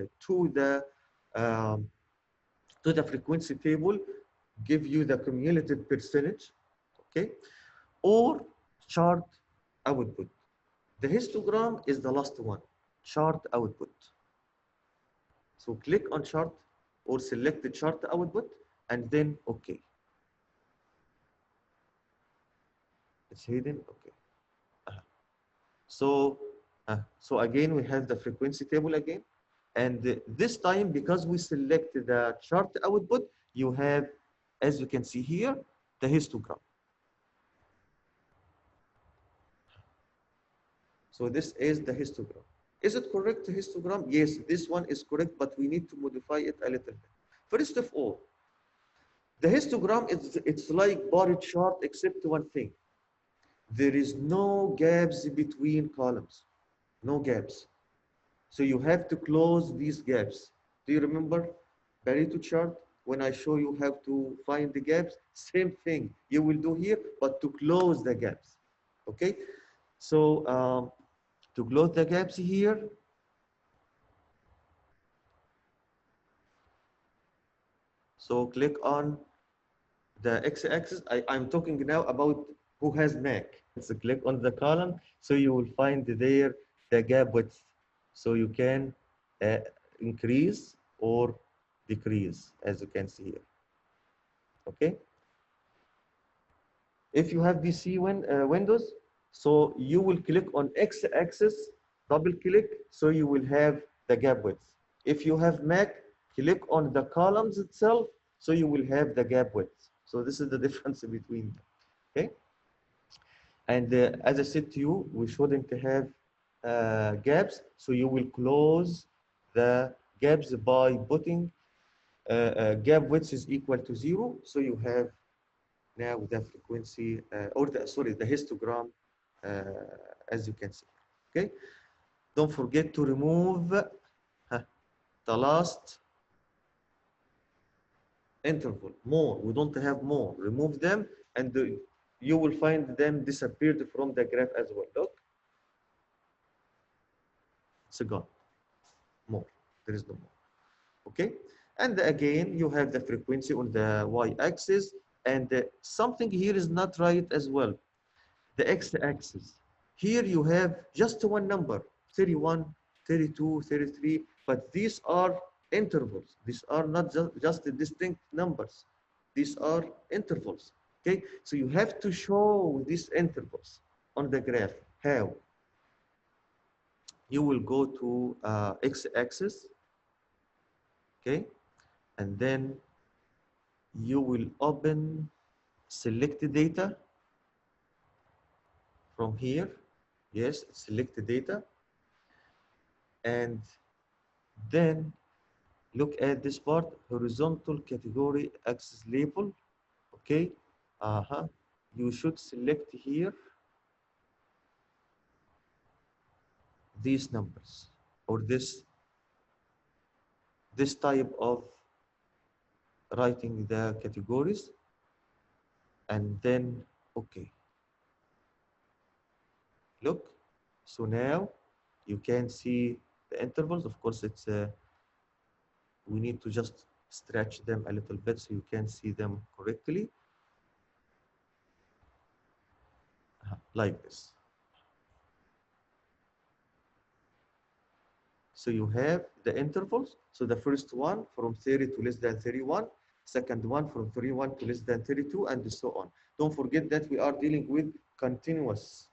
um, to the frequency table, give you the cumulative percentage, okay? Or chart output. The histogram is the last one, chart output. So click on chart or select the chart output and then okay. It's hidden, okay. So again, we have the frequency table again. And this time, because we select the chart output, you have, as you can see here, the histogram. So this is the histogram. Is it correct histogram? Yes, this one is correct, but we need to modify it a little bit. First of all, the histogram, it's like bar chart except one thing. There is no gaps between columns, no gaps. So you have to close these gaps. Do you remember Pareto chart? When I show you how to find the gaps, same thing you will do here, but to close the gaps. Okay? So to close the gaps here, so click on the x-axis. I'm talking now about who has Mac. So click on the column, so you will find there the gap width. So you can increase or decrease, as you can see here. Okay. If you have PC Windows, so you will click on x-axis, double click, so you will have the gap width. If you have Mac, click on the columns itself, so you will have the gap width. So this is the difference between them. Okay. And as I said to you, we shouldn't have gaps, so you will close the gaps by putting gap width is equal to 0, so you have now the frequency the histogram as you can see. Okay, don't forget to remove the last interval. More, we don't have more. Remove them, and you will find them disappeared from the graph as well. Look, it's gone. More, there is no more. Okay, and again you have the frequency on the y-axis, and something here is not right as well. The x-axis, here you have just one number, 31, 32, 33, but these are intervals. These are not just the distinct numbers. These are intervals. Okay, so you have to show these intervals on the graph. How? You will go to x-axis, okay, and then you will open select the data from here. Yes, select the data, and then look at this part, horizontal category axis label. Okay, you should select here these numbers or this type of writing the categories, and then okay. Look, so now you can see the intervals. Of course, it's we need to just stretch them a little bit so you can see them correctly, like this. So you have the intervals. So the first one from 30 to less than 31, second one from 31 to less than 32, and so on. Don't forget that we are dealing with continuous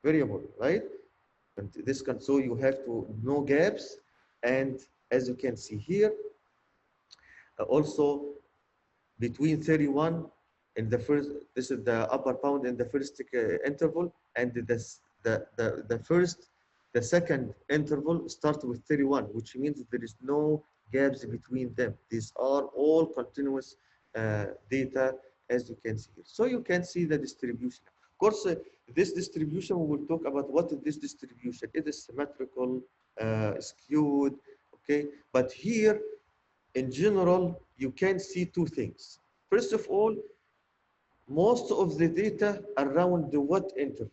variable, right? And this can, so you have to no gaps, and as you can see here, also between 31 in the first, this is the upper bound in the first interval, and the second interval starts with 31, which means there is no gaps between them. These are all continuous data, as you can see here. So you can see the distribution. Of course, This distribution, we will talk about what is this distribution. It is symmetrical, skewed, okay? But here, in general, you can see two things. First of all, most of the data around the what interval?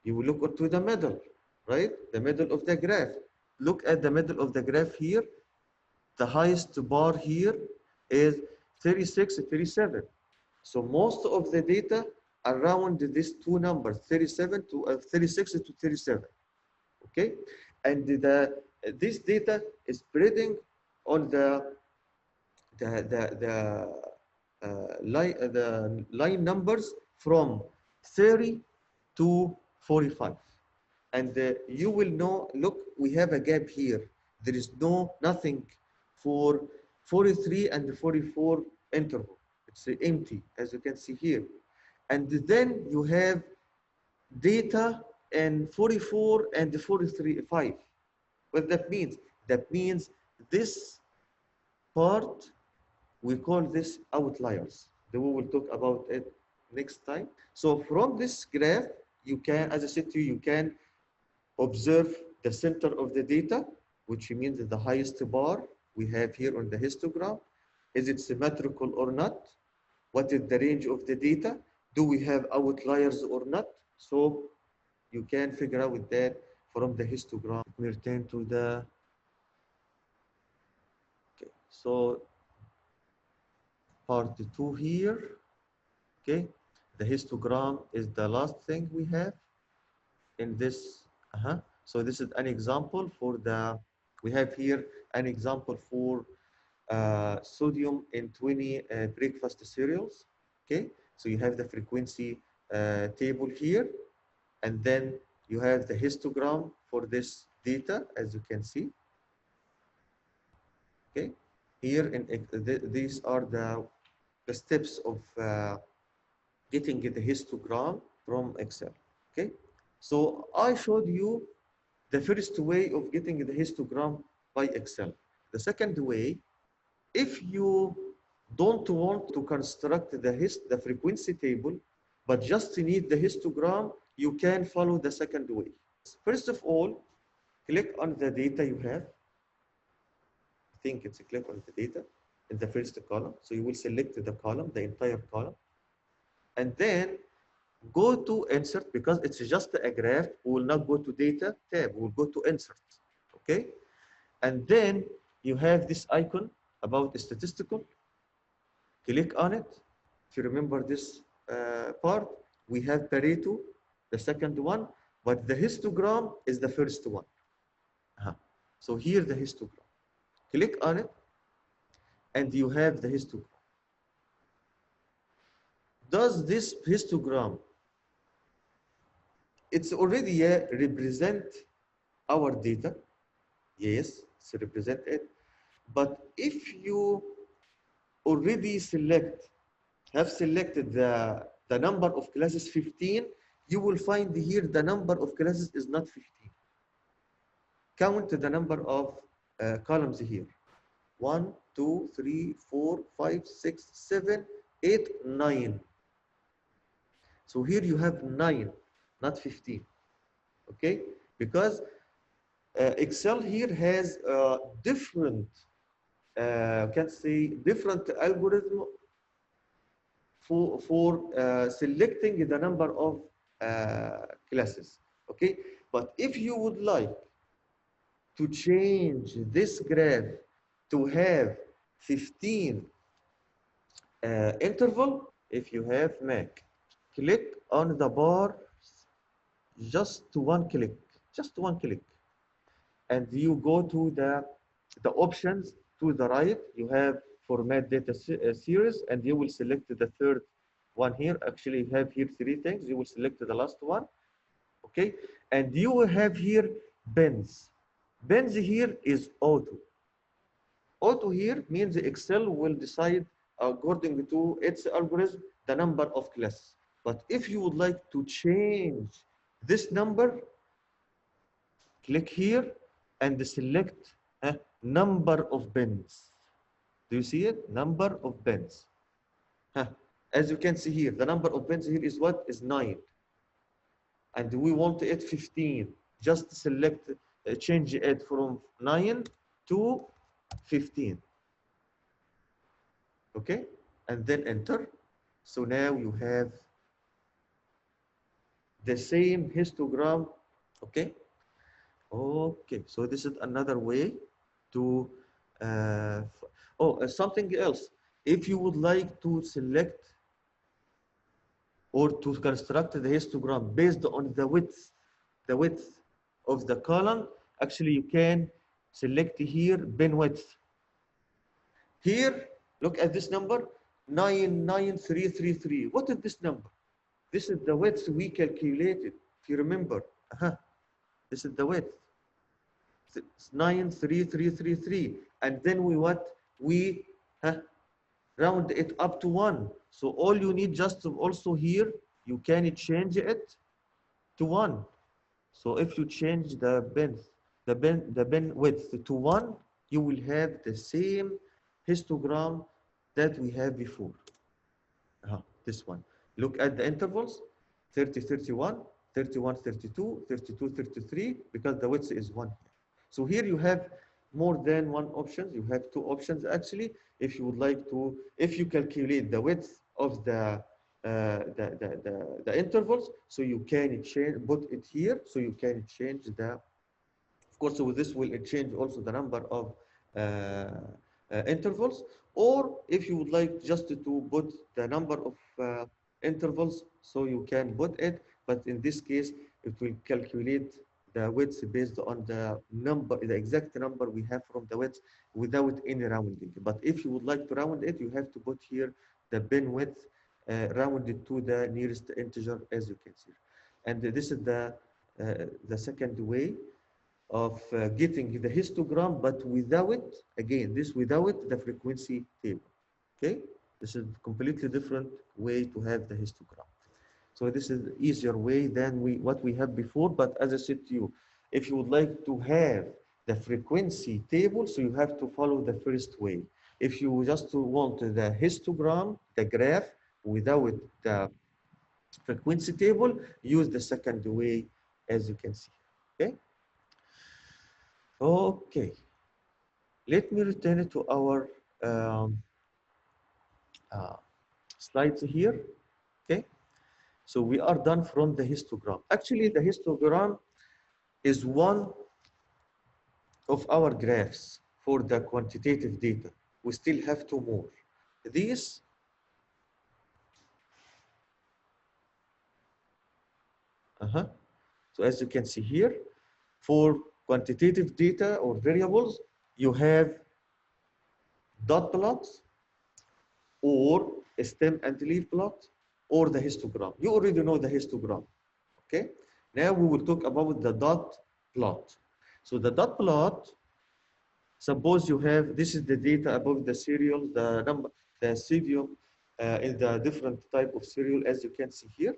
You will look to the middle, right? The middle of the graph. Look at the middle of the graph here. The highest bar here is 36, 37. So most of the data around these two numbers, 36 to 37. Okay, and this data is spreading on the line numbers from 30 to 45. And you will know, look, we have a gap here. There is nothing for 43 and 44 interval. It's empty, as you can see here. And then you have data in 44 and 43.5. What that means? That means this part, we call this outliers. Then we will talk about it next time. So from this graph, you can, as I said to you, you can observe the center of the data, which means the highest bar we have here on the histogram. Is it symmetrical or not? What is the range of the data? Do we have outliers or not? So you can figure out with that from the histogram. We return to the, okay, so part 2 here, okay? The histogram is the last thing we have in this. So this is an example for the, we have here an example for sodium in 20 breakfast cereals, okay? So you have the frequency table here, and then you have the histogram for this data, as you can see, okay? Here, these are the steps of getting the histogram from Excel, okay? So I showed you the first way of getting the histogram by Excel. The second way, if you don't want to construct the frequency table, but just need the histogram, you can follow the second way. First of all, click on the data you have. I think it's a click on the data in the first column. So you will select the column, the entire column. And then go to insert, because it's just a graph. We will not go to data tab, we will go to insert, okay? And then you have this icon about statistical. Click on it. If you remember this part, we have Pareto, the second one, but the histogram is the first one. So here the histogram. Click on it, and you have the histogram. Does this histogram, it's already represent our data? Yes, it's represent it. But if you already have selected the number of classes 15, you will find here the number of classes is not 15. Count the number of columns here. 1, 2, 3, 4, 5, 6, 7, 8, 9. So here you have 9, not 15. Okay? Because Excel here has different, can say different algorithm for selecting the number of classes. Okay? But if you would like to change this graph to have 15 interval, if you have Mac, click on the bar, just one click, and you go to the options to the right. You have format data series, and you will select the third one here. Actually, you have here 3 things. You will select the last one, okay? And you will have here bins. Bins here is auto. Auto here means Excel will decide according to its algorithm the number of classes. But if you would like to change this number, click here and select number of bins. Do you see it? Number of bins. As you can see here, the number of bins here is what? Is 9. And we want it 15. Just select, change it from 9 to 15. Okay? And then enter. So now you have the same histogram. Okay? Okay. So this is another way to, something else. If you would like to select or to construct the histogram based on the width of the column, actually you can select here bin width. Here, look at this number, 99333. What is this number? This is the width we calculated, if you remember. This is the width. It's 93333. And then we what? We round it up to 1. So all you need just to also here, you can change it to 1. So if you change the bin width to 1, you will have the same histogram that we have before. This one. Look at the intervals, 30, 31, 31, 32, 32, 33, because the width is 1 here. So here you have more than one option. You have two options actually. If you would like to, if you calculate the width of the intervals, so you can change, put it here, so you can change the, of course, so this will change also the number of intervals, or if you would like just to put the number of intervals, so you can put it, but in this case, it will calculate the width based on the number, the exact number we have from the width without any rounding. But if you would like to round it, you have to put here the bin width rounded to the nearest integer, as you can see. And this is the second way of getting the histogram, but without, again, this without the frequency table. Okay, this is a completely different way to have the histogram. So this is easier way than what we have before. But as I said to you, if you would like to have the frequency table, so you have to follow the first way. If you just want the histogram, the graph, without the frequency table, use the second way, as you can see. Okay. Okay. Let me return to our slides here. Okay. So we are done from the histogram. Actually, the histogram is one of our graphs for the quantitative data. We still have two more. These so as you can see here, for quantitative data or variables, you have dot plots or a stem and leaf plot or the histogram. You already know the histogram. Okay. Now we will talk about the dot plot. So the dot plot, suppose you have, this is the data above the serial, the number, the serial in the different type of serial, as you can see here,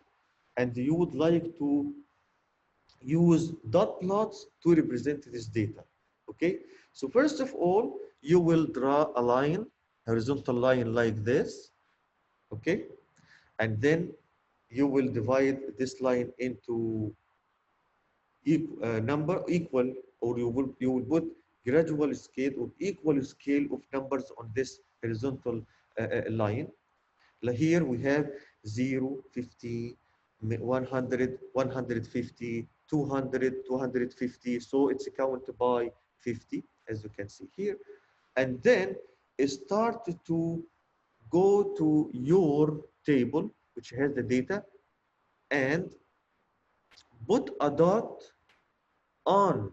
and you would like to use dot plots to represent this data. Okay, so first of all, you will draw a line, horizontal line like this. Okay, and then you will divide this line into equal, or you will put gradual scale or equal scale of numbers on this horizontal line. Here we have 0, 50, 100, 150, 200, 250. So it's counted by 50, as you can see here. And then start to go to your table, which has the data, and put a dot on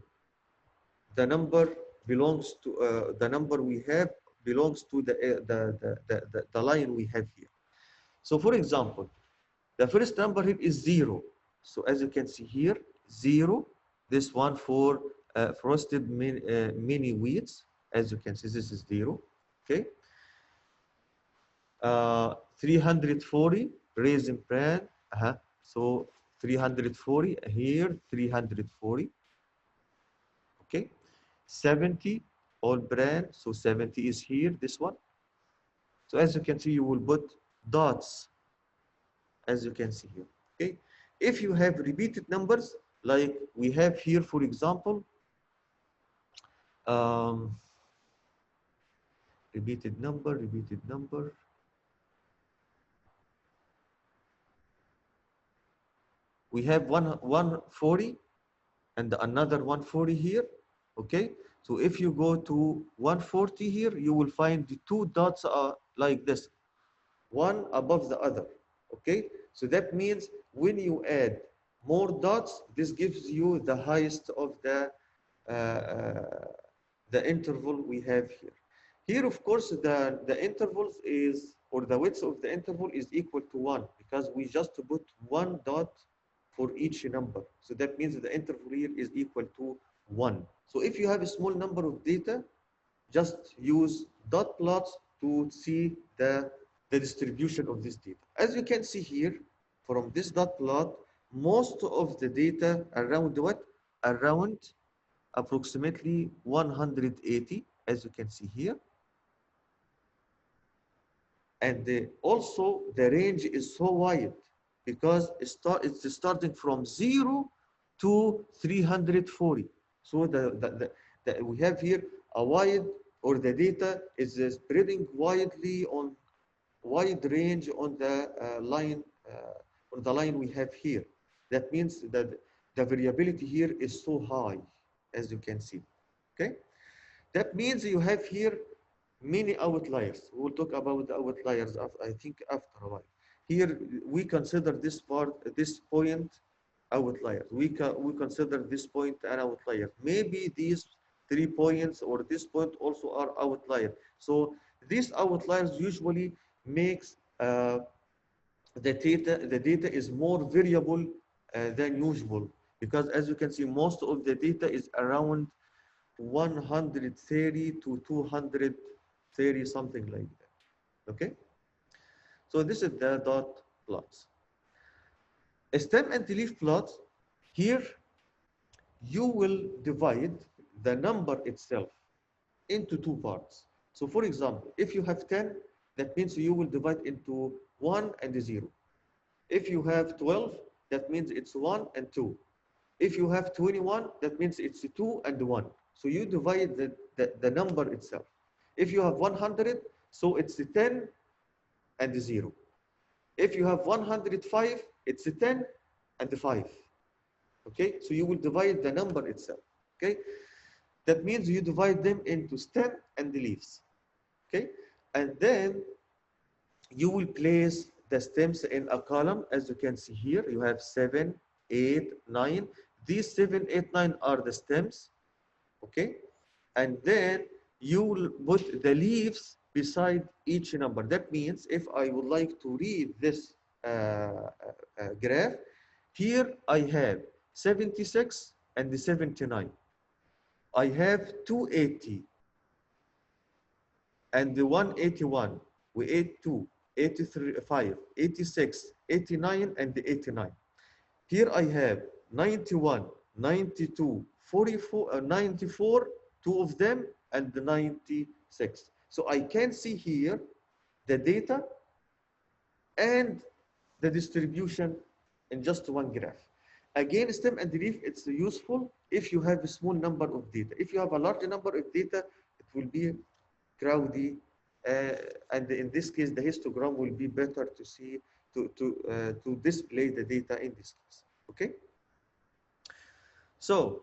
the number belongs to the number we have belongs to the line we have here. So for example, the first number here is 0. So as you can see here, 0. This one for frosted mini wheats. As you can see, this is 0. Okay. 340 raisin bran. So 340 here, 340. Okay. 70 all bran. So 70 is here. This one. So as you can see, you will put dots, as you can see here. Okay, if you have repeated numbers like we have here, for example, um, repeated number, we have 140 and another 140 here. Okay, so if you go to 140 here, you will find the two dots are like this, one above the other. Okay, so that means when you add more dots, this gives you the highest of the interval we have here. Here, of course, the intervals is, or the width of the interval is equal to 1, because we just put one dot for each number. So that means the interval here is equal to 1. So if you have a small number of data, just use dot plots to see the distribution of this data. As you can see here, from this dot plot, most of the data around what? Around approximately 180, as you can see here. And also the range is so wide because it's starting from 0 to 340. So we have here a wide, or the data is spreading widely on wide range on the line we have here. That means that the variability here is so high, as you can see. Okay, that means you have here many outliers. We'll talk about the outliers, I think, after a while. Here we consider this point outlier. We consider this point an outlier. Maybe these 3 points or this point also are outlier. So these outliers usually makes the data is more variable than usual, because as you can see, most of the data is around 130 to 230, something like that. Okay, so this is the dot plots. A stem and leaf plots, here you will divide the number itself into 2 parts. So for example, if you have 10, that means you will divide into 1 and 0. If you have 12, that means it's 1 and 2. If you have 21, that means it's 2 and 1. So you divide the number itself. If you have 100, so it's 10 and 0. If you have 105, it's 10 and 5. Okay, so you will divide the number itself. Okay, that means you divide them into stem and leaves. Okay, and then you will place the stems in a column. As you can see here, you have 7, 8, 9. These 7, 8, 9 are the stems. Okay, and then you will put the leaves beside each number. That means if I would like to read this graph, here I have 76 and 79. I have 280 and the 181. We 82, 85, 86, 89, and 89. Here I have 91, 92, 44, 94, 2 of them, and the 96. So I can see here the data and the distribution in just one graph. Again, stem and leaf, it's useful if you have a small number of data. If you have a large number of data, it will be crowded, and in this case, the histogram will be better to see, to display the data in this case. Okay. So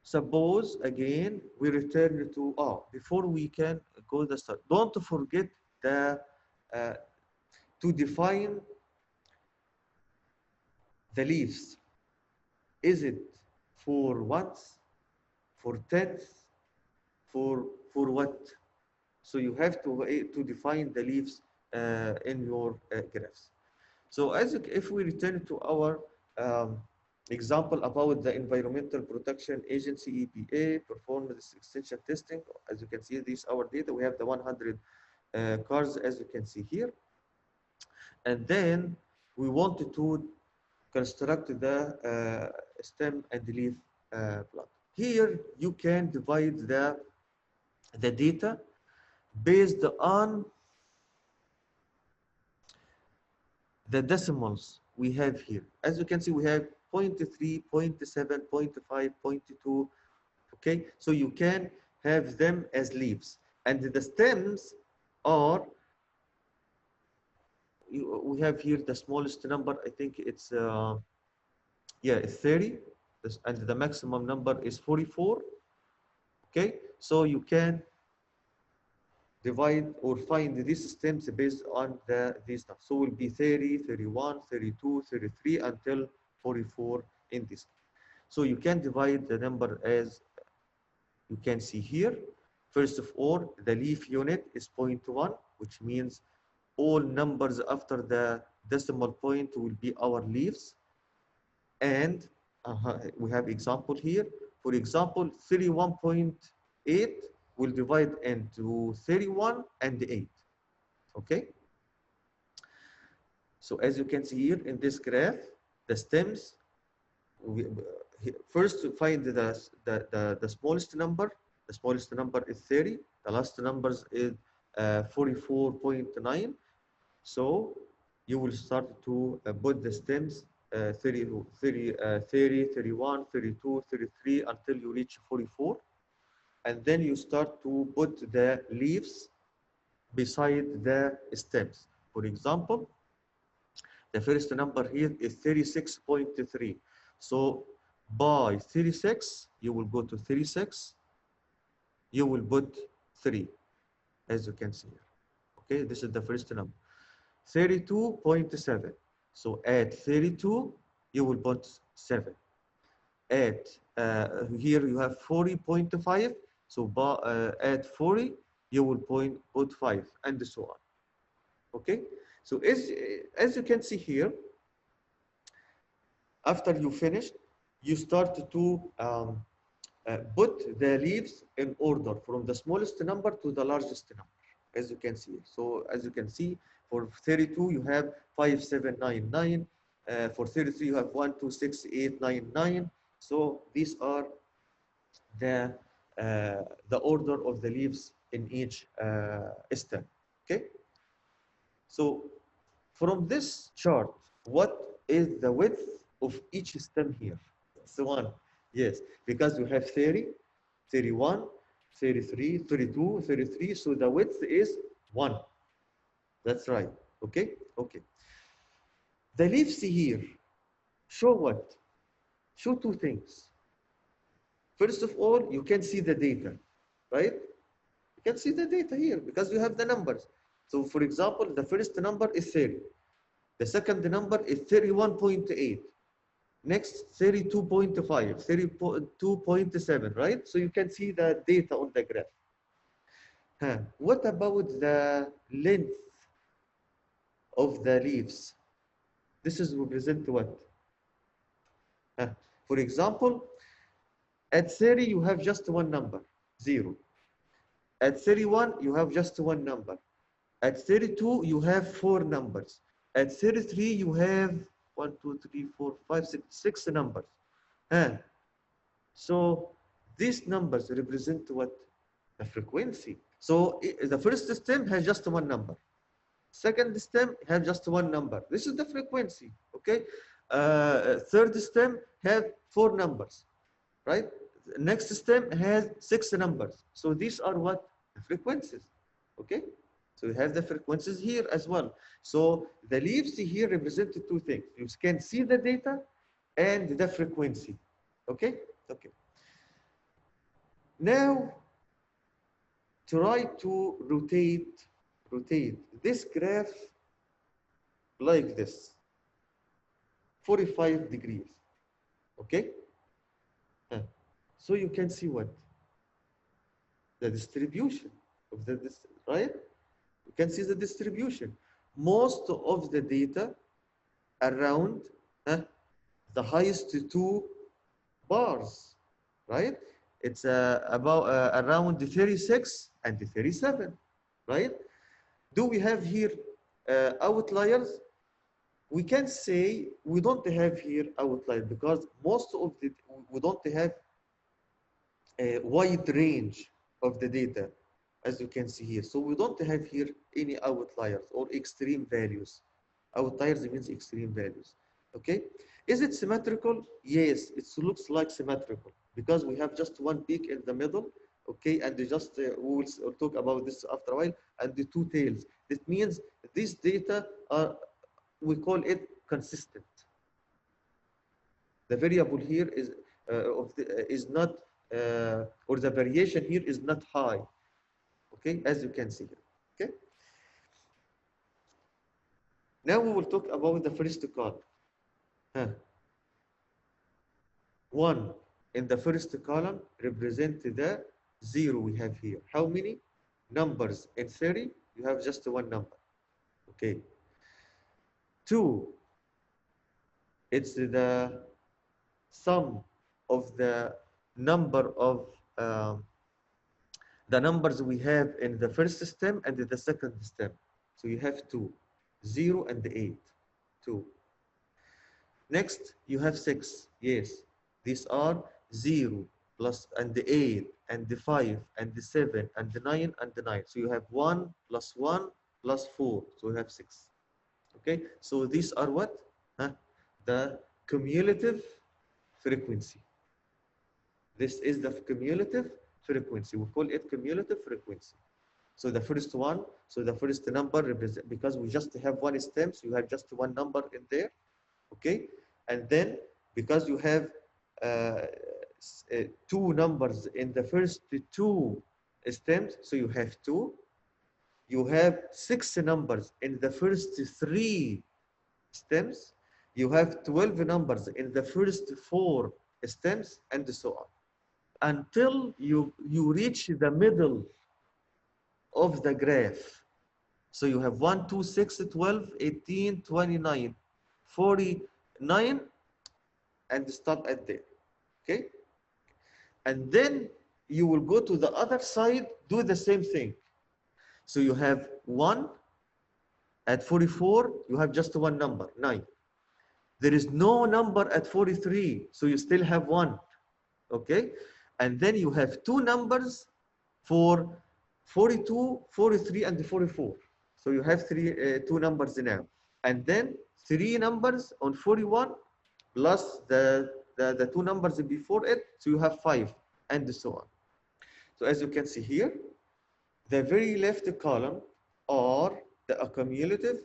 suppose again we return to before we can go the start. Don't forget to define the leaves. Is it for ones, for tens, for what? So you have to define the leaves in your graphs. So if we return to our example about the Environmental Protection Agency, EPA, performed this extension testing. As you can see, this is our data. We have the 100 cars, as you can see here. And then we wanted to construct the stem and leaf plot. Here you can divide the data based on the decimals we have here. As you can see, we have 0.3, 0.7, 0.5, 0.2. Okay, so you can have them as leaves, and the stems are, we have here the smallest number. I think it's yeah, it's 30, and the maximum number is 44. Okay, so you can divide or find these stems based on these stuff. So it will be 30, 31, 32, 33 until 44 in this. So you can divide the number as you can see here. First of all, the leaf unit is 0.1, which means all numbers after the decimal point will be our leaves. And we have example here. For example, 31.8 will divide into 31 and 8. Okay? So as you can see here in this graph, the stems, first to find the smallest number. The smallest number is 30. The last numbers is 44.9. So you will start to put the stems 30, 31, 32, 33 until you reach 44. And then you start to put the leaves beside the stems. For example, the first number here is 36.3. So by 36, you will go to 36. You will put 3, as you can see here. Okay, this is the first number. 32.7. So at 32, you will put 7. At here you have 40.5. So at 40, you will put 5, and so on. Okay. So as you can see here, after you finish, you start to put the leaves in order from the smallest number to the largest number, as you can see. So as you can see, for 32 you have 5799. For 33 you have 126899. So these are the order of the leaves in each stem. Okay. So from this chart, what is the width of each stem here? So one, yes, because you have 30, 31, 33, 32, 33. So the width is 1. That's right. Okay. Okay. The leaves here show what? Show two things. First of all, you can see the data, right? You can see the data here because you have the numbers. So for example, the first number is 30. The second number is 31.8. Next, 32.5, 32.7, right? So you can see the data on the graph. What about the length of the leaves? This is represent what? For example, at 30, you have just one number, 0. At 31, you have just one number. At 32, you have 4 numbers. At 33, you have 1, 2, 3, 4, 5, 6 numbers. So these numbers represent what? The frequency. So the first stem has just one number. Second stem has just one number. This is the frequency. Okay. Third stem have 4 numbers, right? Next stem has 6 numbers. So these are what? The frequencies. Okay. So you have the frequencies here as well. So the leaves here represent 2 things. You can see the data and the frequency. Okay? Okay. Now, try to rotate this graph like this. 45 degrees. Okay? So you can see what? The distribution of this, right? You can see the distribution. Most of the data around the highest 2 bars, right? It's about around the 36 and the 37, right? Do we have here outliers? We can say we don't have here outliers because most of the, we don't have a wide range of the data, as you can see here. So we don't have here any outliers or extreme values. Outliers means extreme values. Okay, is it symmetrical? Yes, it looks like symmetrical because we have just one peak in the middle. Okay, and just we will talk about this after a while. And the two tails. That means this data are, we call it consistent. The variable here is is not or the variation here is not high. Okay, as you can see here. Okay. Now we will talk about the first column. Huh. 1 in the first column represent the 0 we have here. How many numbers in 30? You have just one number. Okay. 2, it's the sum of the number of the numbers we have in the first stem and the second stem. So you have 2, 0 and 8, 2. Next, you have 6. Yes, these are 0 plus and the 8 and the 5 and the 7 and the 9 and the 9. So you have 1 plus 1 plus 4. So you have 6. Okay, so these are what? Huh? The cumulative frequency. This is the cumulative frequency. We call it cumulative frequency. So the first one, so the first number represent, because we just have one stem, so you have just one number in there. Okay, and then because you have 2 numbers in the first 2 stems, so you have 2. You have 6 numbers in the first 3 stems. You have 12 numbers in the first 4 stems, and so on, until you reach the middle of the graph. So you have 1, 2, 6, 12, 18, 29, 49, and stop at there. Okay, and then you will go to the other side, do the same thing. So you have 1 at 44, you have just one number, 9. There is no number at 43, so you still have 1. Okay, and then you have 2 numbers for 42, 43, and 44. So you have 2 numbers now, and then 3 numbers on 41 plus the 2 numbers before it, so you have 5, and so on. So as you can see here, the very left column are the accumulative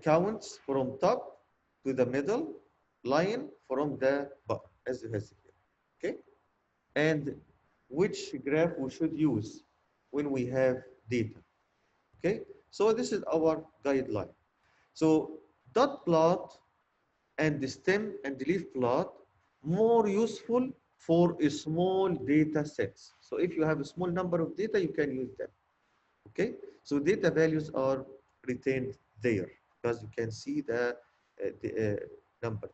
counts from top to the middle line from the bottom, as you have seen here. Okay, and which graph we should use when we have data. Okay, so this is our guideline. So dot plot and the stem and the leaf plot more useful for a small data sets. So if you have a small number of data, you can use them. Okay, so data values are retained there because you can see the numbers.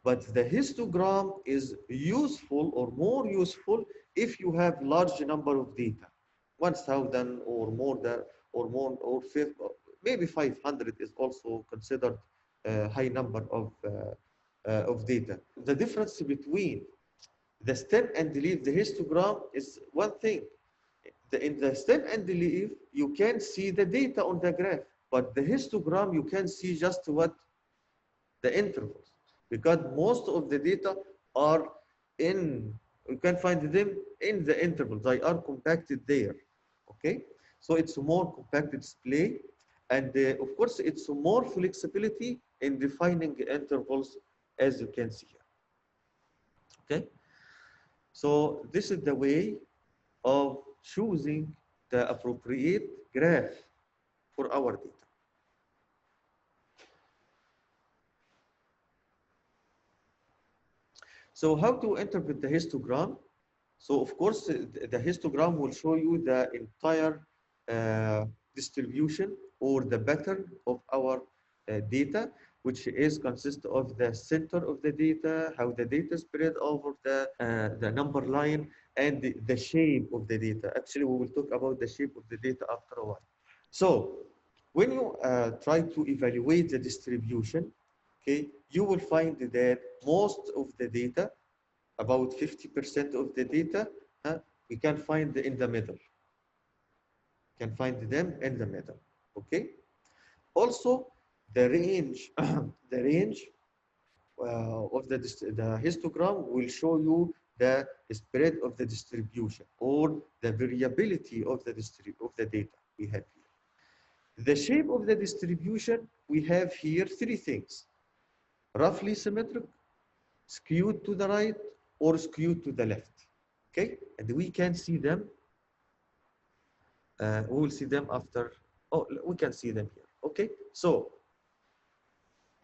But the histogram is useful or more useful if you have large number of data, 1,000 or more than or maybe 500 is also considered a high number of data. The difference between the stem and the leaf, the histogram is one thing. In the stem and the leaf, you can see the data on the graph, but the histogram you can see just what the intervals, because most of the data are in, you can find them in the intervals. They are compacted there. Okay, so it's a more compacted display, and of course it's more flexibility in defining intervals, as you can see here. Okay, so this is the way of choosing the appropriate graph for our data. So how to interpret the histogram? So of course, the histogram will show you the entire distribution or the pattern of our data, which is consist of the center of the data, how the data spread over the number line, and the shape of the data. Actually, we will talk about the shape of the data after a while. So when you try to evaluate the distribution, okay, you will find that most of the data, about 50% of the data, we can find in the middle. You can find them in the middle. Okay. Also, the range, the range of the histogram will show you the spread of the distribution or the variability of the data we have here. The shape of the distribution, we have here three things: roughly symmetric, skewed to the right, or skewed to the left. Okay, and we can see them. We will see them after. Oh, we can see them here. Okay, so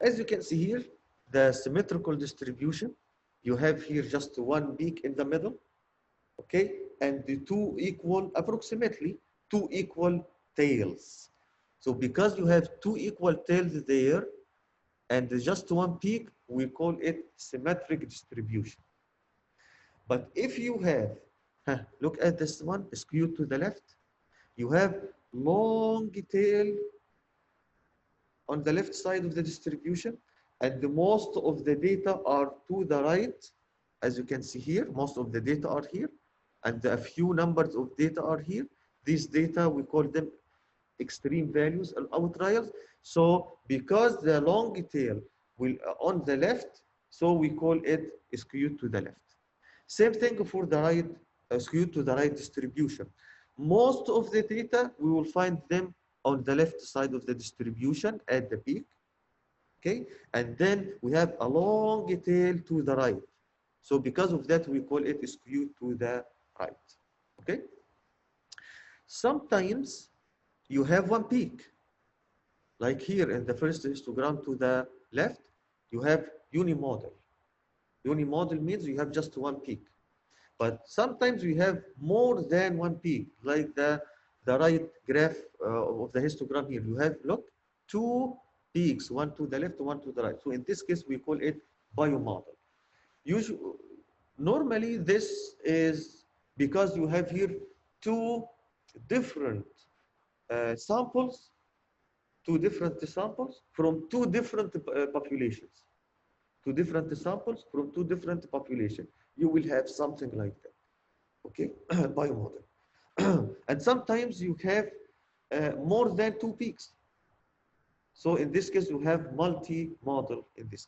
as you can see here, the symmetrical distribution, you have here just one peak in the middle, okay, and the approximately two equal tails. So because you have two equal tails there and just one peak, we call it symmetric distribution. But if you have, look at this one, skewed to the left, you have long tail on the left side of the distribution, and the most of the data are to the right. As you can see here, most of the data are here, and a few numbers of data are here. These data, we call them extreme values and outliers. So because the long tail will on the left, so we call it skewed to the left. Same thing for the right, skewed to the right distribution. Most of the data, we will find them on the left side of the distribution at the peak, okay? And then we have a long tail to the right. So because of that, we call it skewed to the right, okay? Sometimes you have one peak. Like here in the first histogram to the left, you have unimodal. Unimodal means you have just one peak. But sometimes we have more than one peak, like the right graph of the histogram here. You have, look, two peaks, one to the left, one to the right. So in this case, we call it biomodel. Normally, this is because you have here two different samples from two different populations. Two different samples from two different populations. You will have something like that, okay? Biomodel. And sometimes you have more than two peaks. So in this case, you have multi-model in this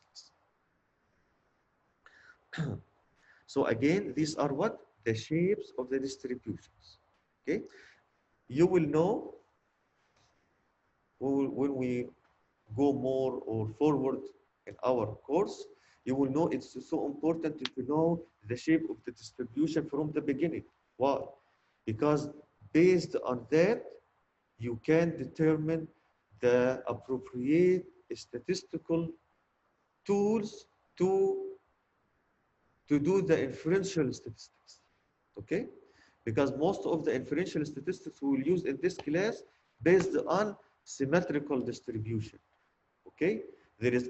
case. So again, these are what? The shapes of the distributions, okay? You will know when we go more or forward in our course, you will know it's so important to know the shape of the distribution from the beginning. Why? Because based on that, you can determine the appropriate statistical tools to do the inferential statistics, okay? Because most of the inferential statistics we will use in this class based on symmetrical distribution, okay? There is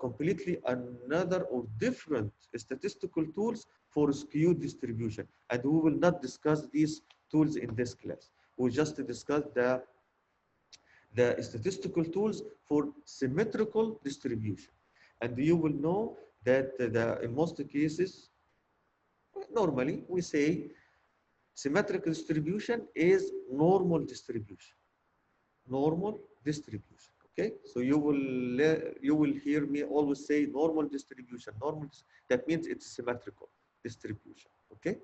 completely another or different statistical tools for skewed distribution, and we will not discuss these tools in this class. We'll just discuss the statistical tools for symmetrical distribution. And you will know that in most cases, normally we say symmetric distribution is normal distribution. Normal distribution. Okay, so you will hear me always say normal distribution. That means it's symmetrical distribution. Okay.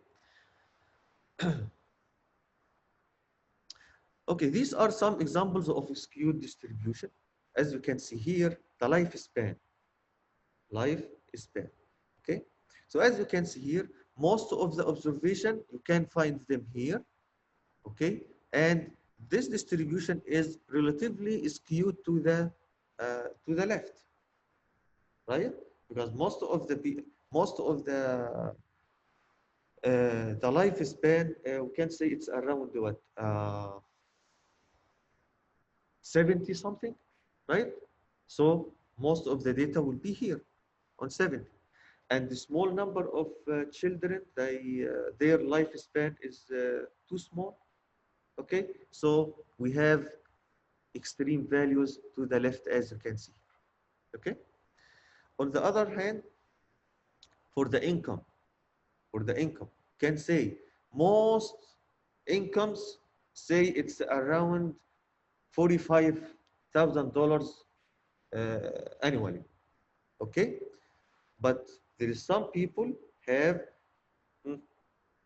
Okay, these are some examples of skewed distribution. As you can see here, the lifespan. Okay. So as you can see here, most of the observation you can find them here. Okay, and this distribution is relatively skewed to the left, right? Because most of the lifespan, we can say it's around what 70 something, right? So most of the data will be here on 70, and the small number of children, their lifespan is too small. Okay, so we have extreme values to the left, as you can see. Okay. On the other hand, for the income, can say most incomes say it's around $45,000 annually. Okay, but there is some people have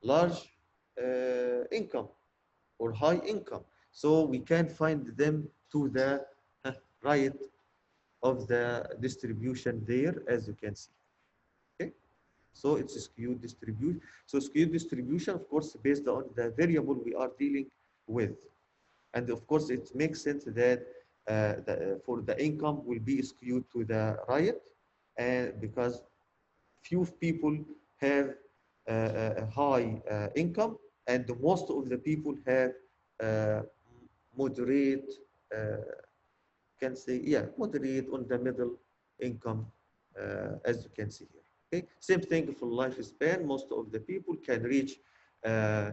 large income or high income, so we can find them to the right of the distribution there, as you can see. Okay, so it's a skewed distribution. So skewed distribution, of course, based on the variable we are dealing with, and of course it makes sense that for the income will be skewed to the right, and because few people have a high income, and most of the people have uh, moderate, can say, yeah, moderate on the middle income, as you can see here. Okay, same thing for lifespan. Most of the people can reach, uh,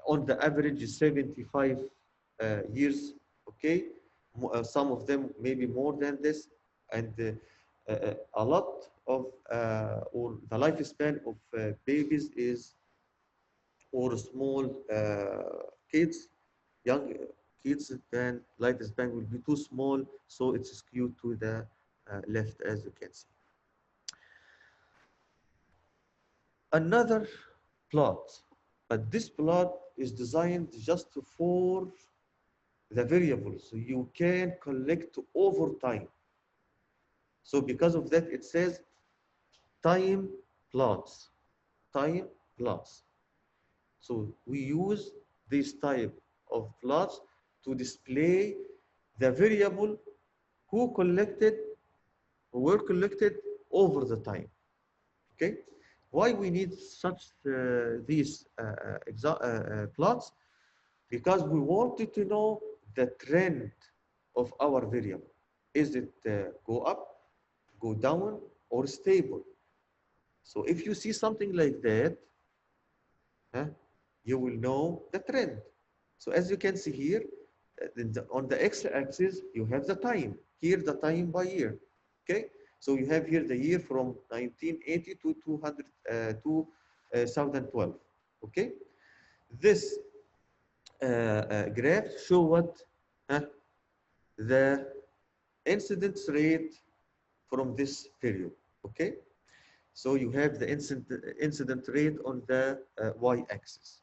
on the average, 75 years. Okay, some of them maybe more than this, and a lot of or the lifespan of babies is, or small kids, young kids, then lifespan will be too small, so it's skewed to the left, as you can see. Another plot, but this plot is designed just for the variables, so you can collect over time. So because of that, it says time plots, time plots. So we use this type of plots to display the variable who were collected over the time. Okay, why we need such these plots? Because we wanted to know the trend of our variable. Is it go up, go down, or stable? So if you see something like that, you will know the trend. So as you can see here, on the x-axis, you have the time. Here, the time by year. Okay, so you have here the year from 1980 to 2012. Okay, this graph show what the incidence rate from this period. Okay, so you have the incident rate on the y-axis.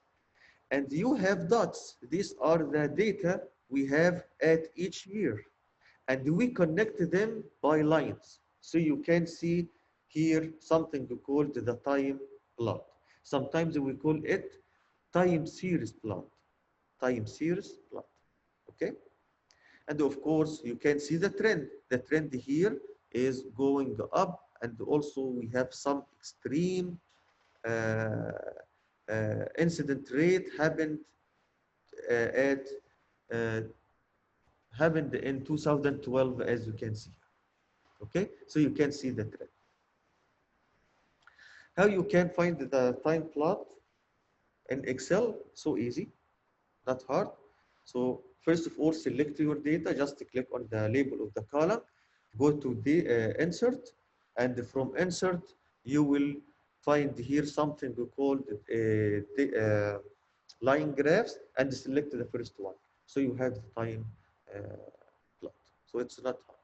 And you have dots. These are the data we have at each year. And we connect them by lines. So you can see here something called the time plot. Sometimes we call it time series plot. Time series plot. Okay? And of course, you can see the trend. The trend here is going up. And also we have some extreme incident rate happened happened in 2012, as you can see. Okay, so you can see the trend. How you can find the time plot in Excel? So easy, not hard. So first of all, select your data. Just click on the label of the column, go to the insert, and from insert you will find here something called line graphs, and select the first one. So you have the time plot. So it's not hard.